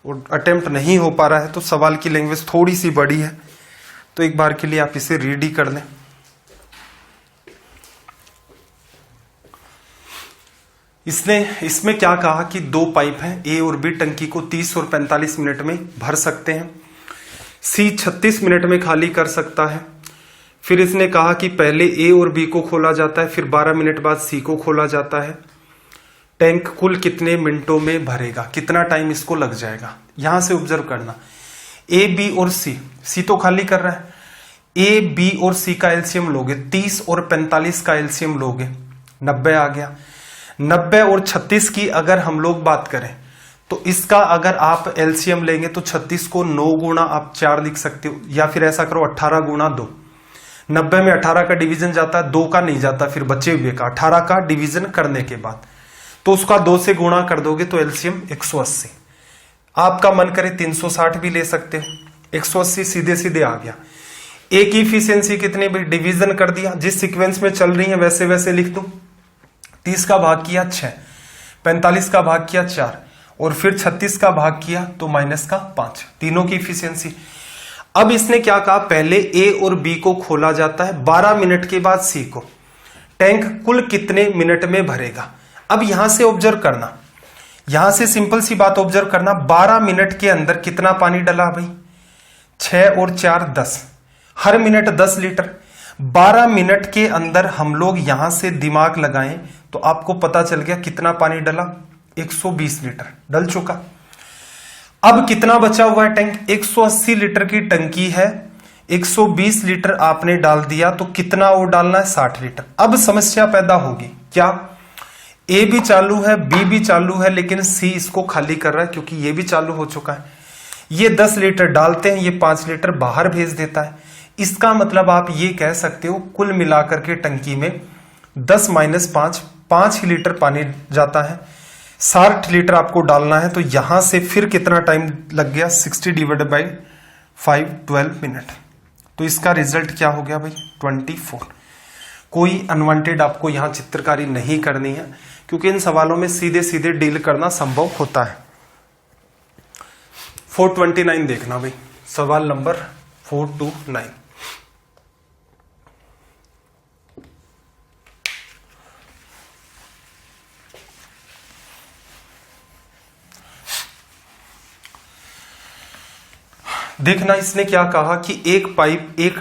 और अटेम्प्ट नहीं हो पा रहा है तो सवाल की लैंग्वेज थोड़ी सी बड़ी है तो एक बार के लिए आप इसे रीड ही कर लें। इसमें क्या कहा कि 2 पाइप हैं, ए और बी टंकी को 30 और 45 मिनट में भर सकते हैं, सी 36 मिनट में खाली कर सकता है। फिर इसने कहा कि पहले ए और बी को खोला जाता है, फिर 12 मिनट बाद सी को खोला जाता है। टैंक कुल कितने मिनटों में भरेगा, कितना टाइम इसको लग जाएगा। यहां से ऑब्जर्व करना, ए बी और सी तो खाली कर रहा है, ए बी और सी का एलसीएम लोगे, 30 और 45 का एलसीएम लोगे, 90 आ गया। 90 और 36 की अगर हम लोग बात करें तो इसका अगर आप एलसीएम लेंगे तो 36 को 9 गुणा आप 4 लिख सकते हो, या फिर ऐसा करो 18 गुणा 2। 90 में 18 का डिवीजन जाता है, 2 का नहीं जाता, फिर बचे हुए का 18 का डिवीजन करने के बाद तो उसका 2 से गुणा कर दोगे तो एलसीएम 180। आपका मन करे 360 भी ले सकते हो, 180 सीधे सीधे आ गया। ए की इफिशियंसी कितनी भी डिवीजन कर दिया, जिस सीक्वेंस में चल रही है वैसे वैसे लिख दो। 30 का भाग किया 6, 45 का भाग किया 4 और फिर 36 का भाग किया तो -5, तीनों की इफिशियंसी। अब इसने क्या कहा, पहले ए और बी को खोला जाता है, 12 मिनट के बाद सी को। टैंक कुल कितने मिनट में भरेगा। अब यहां से ऑब्जर्व करना, यहां से सिंपल सी बात ऑब्जर्व करना, 12 मिनट के अंदर कितना पानी डला भाई, 6 और 4 10, हर मिनट 10 लीटर। 12 मिनट के अंदर हम लोग यहां से दिमाग लगाएं तो आपको पता चल गया कितना पानी डला, 120 लीटर डल चुका। अब कितना बचा हुआ है टैंक, 180 लीटर की टंकी है, 120 लीटर आपने डाल दिया तो कितना और डालना है, 60 लीटर। अब समस्या पैदा होगी, क्या ए भी चालू है, बी भी चालू है, लेकिन सी इसको खाली कर रहा है क्योंकि ये भी चालू हो चुका है। ये 10 लीटर डालते हैं, ये 5 लीटर बाहर भेज देता है। इसका मतलब आप ये कह सकते हो कुल मिलाकर के टंकी में 10 - 5 ही लीटर पानी जाता है, 60 लीटर आपको डालना है। तो यहां से फिर कितना टाइम लग गया, 60 / 5 12 मिनट। तो इसका रिजल्ट क्या हो गया भाई, 24। कोई अनवांटेड आपको यहां चित्रकारी नहीं करनी है क्योंकि इन सवालों में सीधे सीधे डील करना संभव होता है। 429 देखना भाई, सवाल नंबर 429। देखना इसने क्या कहा कि एक पाइप एक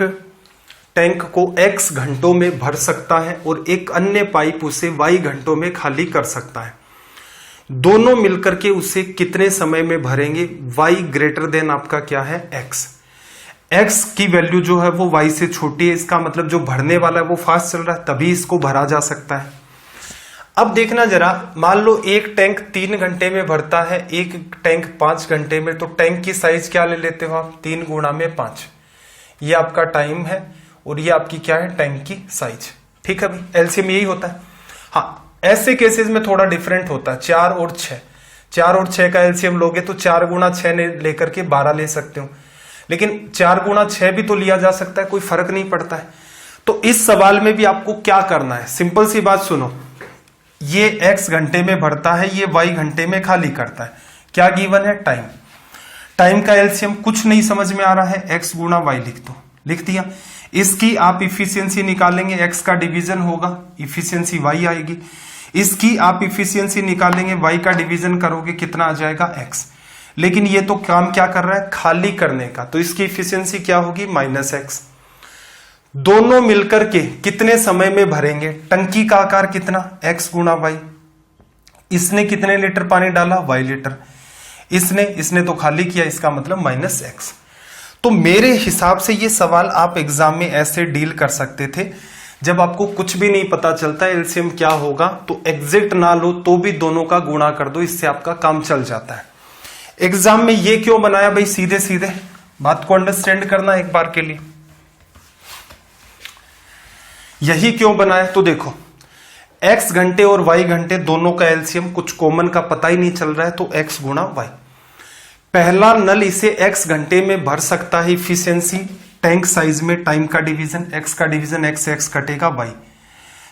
टैंक को x घंटों में भर सकता है और एक अन्य पाइप उसे y घंटों में खाली कर सकता है। दोनों मिलकर के उसे कितने समय में भरेंगे, y > आपका क्या है, x की वैल्यू जो है वो y से छोटी है। इसका मतलब जो भरने वाला है वो फास्ट चल रहा है, तभी इसको भरा जा सकता है। अब देखना जरा, मान लो एक टैंक 3 घंटे में भरता है, एक टैंक 5 घंटे में, तो टैंक की साइज क्या ले लेते हो आप, 3 × 5। ये आपका टाइम है और ये आपकी क्या है, टैंक की साइज। ठीक है भाई, एलसीएम यही होता है। हाँ, ऐसे केसेस में थोड़ा डिफरेंट होता है, 4 और 6। 4 और 6 का एलसीएम लोगे तो 4 × 6 ने लेकर के 12 ले सकते हो, लेकिन 4 × 6 भी तो लिया जा सकता है, कोई फर्क नहीं पड़ता है। तो इस सवाल में भी आपको क्या करना है, सिंपल सी बात सुनो, ये x घंटे में भरता है, ये y घंटे में खाली करता है। क्या गिवन है, टाइम। टाइम का एलसीएम कुछ नहीं समझ में आ रहा है, x × y लिख दो, लिख दिया। इसकी आप इफिशियंसी निकालेंगे, x का डिवीजन होगा, इफिशियंसी y आएगी। इसकी आप इफिशियंसी निकालेंगे, y का डिवीजन करोगे, कितना आ जाएगा, x। लेकिन ये तो काम क्या कर रहा है, खाली करने का, तो इसकी इफिशियंसी क्या होगी, -x। दोनों मिलकर के कितने समय में भरेंगे, टंकी का आकार कितना, x × y। इसने कितने लीटर पानी डाला, y लीटर। इसने तो खाली किया, इसका मतलब -x। तो मेरे हिसाब से ये सवाल आप एग्जाम में ऐसे डील कर सकते थे, जब आपको कुछ भी नहीं पता चलता एलसीएम क्या होगा, तो एग्जैक्ट ना लो तो भी दोनों का गुणा कर दो, इससे आपका काम चल जाता है। एग्जाम में ये क्यों बनाया भाई, सीधे सीधे बात को अंडरस्टैंड करना एक बार के लिए, यही क्यों बनाया। तो देखो, x घंटे और y घंटे दोनों का एलसीएम कुछ कॉमन का पता ही नहीं चल रहा है, तो x × y। पहला नल इसे x घंटे में भर सकता है, इफिशियंसी टैंक साइज में टाइम का डिवीजन, x का डिवीजन x कटेगा y।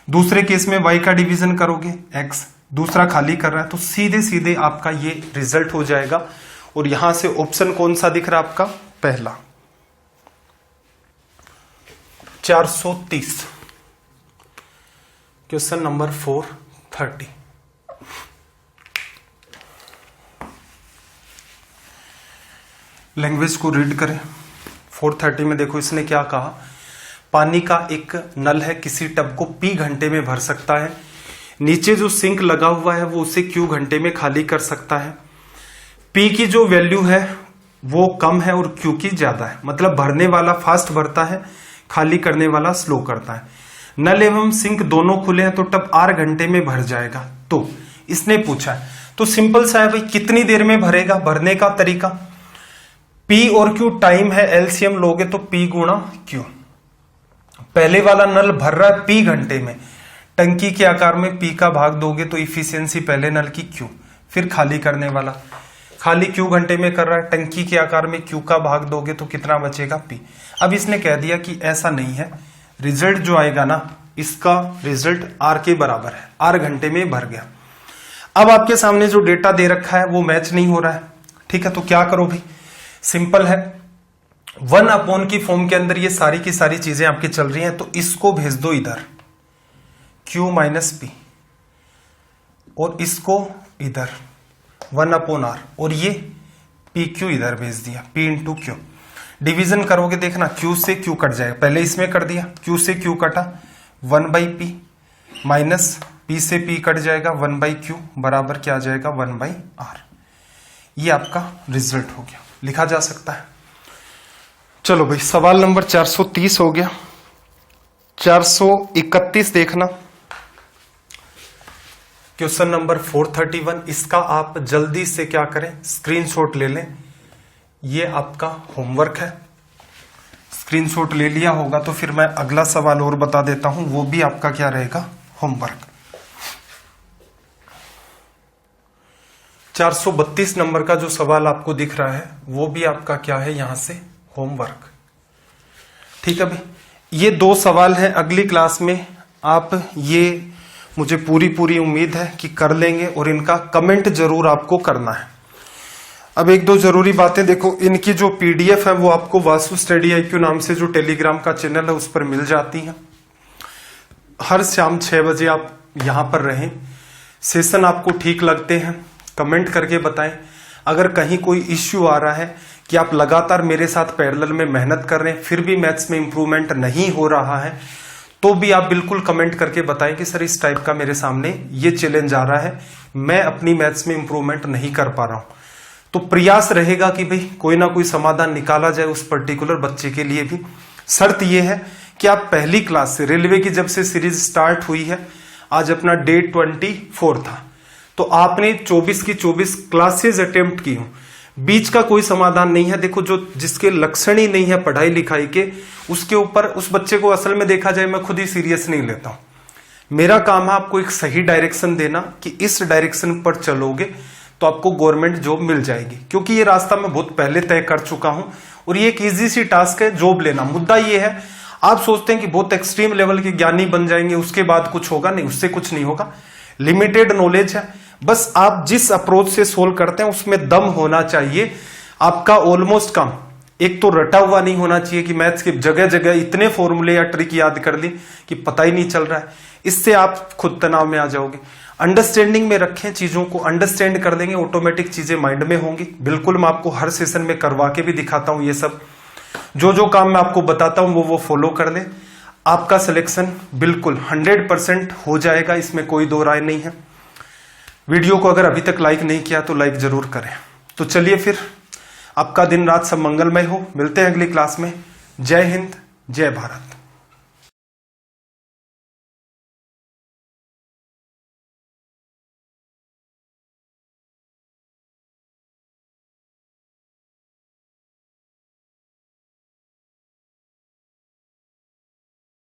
दूसरे केस में y का डिवीजन करोगे x, दूसरा खाली कर रहा है, तो सीधे सीधे आपका ये रिजल्ट हो जाएगा। और यहां से ऑप्शन कौन सा दिख रहा है आपका, पहला, 430। Question number 430। लैंग्वेज को रीड करें। 430 में देखो इसने क्या कहा, पानी का एक नल है, किसी टब को p घंटे में भर सकता है। नीचे जो सिंक लगा हुआ है वो उसे q घंटे में खाली कर सकता है। p की जो वैल्यू है वो कम है और q की ज्यादा है, मतलब भरने वाला फास्ट भरता है, खाली करने वाला स्लो करता है। नल एवं सिंक दोनों खुले हैं तो टब r घंटे में भर जाएगा। तो इसने पूछा है, तो सिंपल सा है भाई, कितनी देर में भरेगा, भरने का तरीका, P और Q टाइम है, एलसीएम लोगे तो P × Q। पहले वाला नल भर रहा है P घंटे में, टंकी के आकार में P का भाग दोगे तो इफिशियंसी पहले नल की Q, फिर खाली करने वाला खाली Q घंटे में कर रहा है, टंकी के आकार में Q का भाग दोगे तो कितना बचेगा, P। अब इसने कह दिया कि ऐसा नहीं है, रिजल्ट जो आएगा ना, इसका रिजल्ट R के बराबर है, R घंटे में भर गया। अब आपके सामने जो डेटा दे रखा है वो मैच नहीं हो रहा है, ठीक है, तो क्या करो भाई, सिंपल है, 1 अपॉन की फॉर्म के अंदर ये सारी की सारी चीजें आपकी चल रही हैं, तो इसको भेज दो इधर Q माइनस पी, और इसको इधर 1 अपॉन आर, और ये पी क्यू इधर भेज दिया, P इंटू क्यू। डिवीजन करोगे देखना Q से Q कट जाएगा, पहले इसमें कर दिया, Q से Q कटा 1 बाई पी, माइनस P से P कट जाएगा 1 बाई क्यू, बराबर क्या आ जाएगा 1 बाई आर। ये आपका रिजल्ट हो गया, लिखा जा सकता है। चलो भाई, सवाल नंबर 430 हो गया। 431 देखना, क्वेश्चन नंबर 431। इसका आप जल्दी से क्या करें, स्क्रीनशॉट ले लें। ये आपका होमवर्क है, स्क्रीनशॉट ले लिया होगा तो फिर मैं अगला सवाल और बता देता हूं, वो भी आपका क्या रहेगा, होमवर्क। 432 नंबर का जो सवाल आपको दिख रहा है वो भी आपका क्या है, यहां से होमवर्क। ठीक है भाई, ये 2 सवाल हैं। अगली क्लास में आप ये, मुझे पूरी उम्मीद है कि कर लेंगे, और इनका कमेंट जरूर आपको करना है। अब 1-2 जरूरी बातें देखो, इनकी जो पीडीएफ है वो आपको वासु स्टडी IQ नाम से जो टेलीग्राम का चैनल है उस पर मिल जाती है। हर शाम 6 बजे आप यहां पर रहें। सेशन आपको ठीक लगते हैं कमेंट करके बताएं। अगर कहीं कोई इश्यू आ रहा है कि आप लगातार मेरे साथ पैरेलल में मेहनत कर रहे हैं फिर भी मैथ्स में इंप्रूवमेंट नहीं हो रहा है, तो भी आप बिल्कुल कमेंट करके बताएं कि सर इस टाइप का मेरे सामने ये चैलेंज आ रहा है, मैं अपनी मैथ्स में इंप्रूवमेंट नहीं कर पा रहा हूं। तो प्रयास रहेगा कि भाई कोई ना कोई समाधान निकाला जाए उस पर्टिकुलर बच्चे के लिए भी। शर्त यह है कि आप पहली क्लास से, रेलवे की जब से सीरीज स्टार्ट हुई है, आज अपना डे 24 था, तो आपने 24 की 24 क्लासेज अटेम्प्ट की हो, बीच का कोई समाधान नहीं है। देखो, जो जिसके लक्षण ही नहीं है पढ़ाई लिखाई के, उसके ऊपर उस बच्चे को असल में देखा जाए मैं खुद ही सीरियस नहीं लेता हूं। मेरा काम है आपको एक सही डायरेक्शन देना कि इस डायरेक्शन पर चलोगे तो आपको गवर्नमेंट जॉब मिल जाएगी, क्योंकि ये रास्ता मैं बहुत पहले तय कर चुका हूं और ये एक इजी सी टास्क है जॉब लेना। मुद्दा ये है, आप सोचते हैं कि बहुत एक्सट्रीम लेवल के ज्ञानी बन जाएंगे उसके बाद कुछ होगा, नहीं, उससे कुछ नहीं होगा। लिमिटेड नॉलेज है, बस आप जिस अप्रोच से सोल्व करते हैं उसमें दम होना चाहिए। आपका ऑलमोस्ट काम एक तो रटा हुआ नहीं होना चाहिए कि मैथ्स की जगह जगह इतने फॉर्मूले या ट्रिक याद कर ली कि पता ही नहीं चल रहा है, इससे आप खुद तनाव में आ जाओगे। अंडरस्टैंडिंग में रखें, चीजों को अंडरस्टैंड कर देंगे, ऑटोमेटिक चीजें माइंड में होंगी। बिल्कुल मैं आपको हर सेशन में करवा के भी दिखाता हूं, ये सब जो काम मैं आपको बताता हूं वो फॉलो कर ले, आपका सिलेक्शन बिल्कुल 100% हो जाएगा, इसमें कोई दो राय नहीं है। वीडियो को अगर अभी तक लाइक नहीं किया तो लाइक जरूर करें। तो चलिए फिर, आपका दिन रात सब मंगलमय हो। मिलते हैं अगली क्लास में। जय हिंद, जय भारत।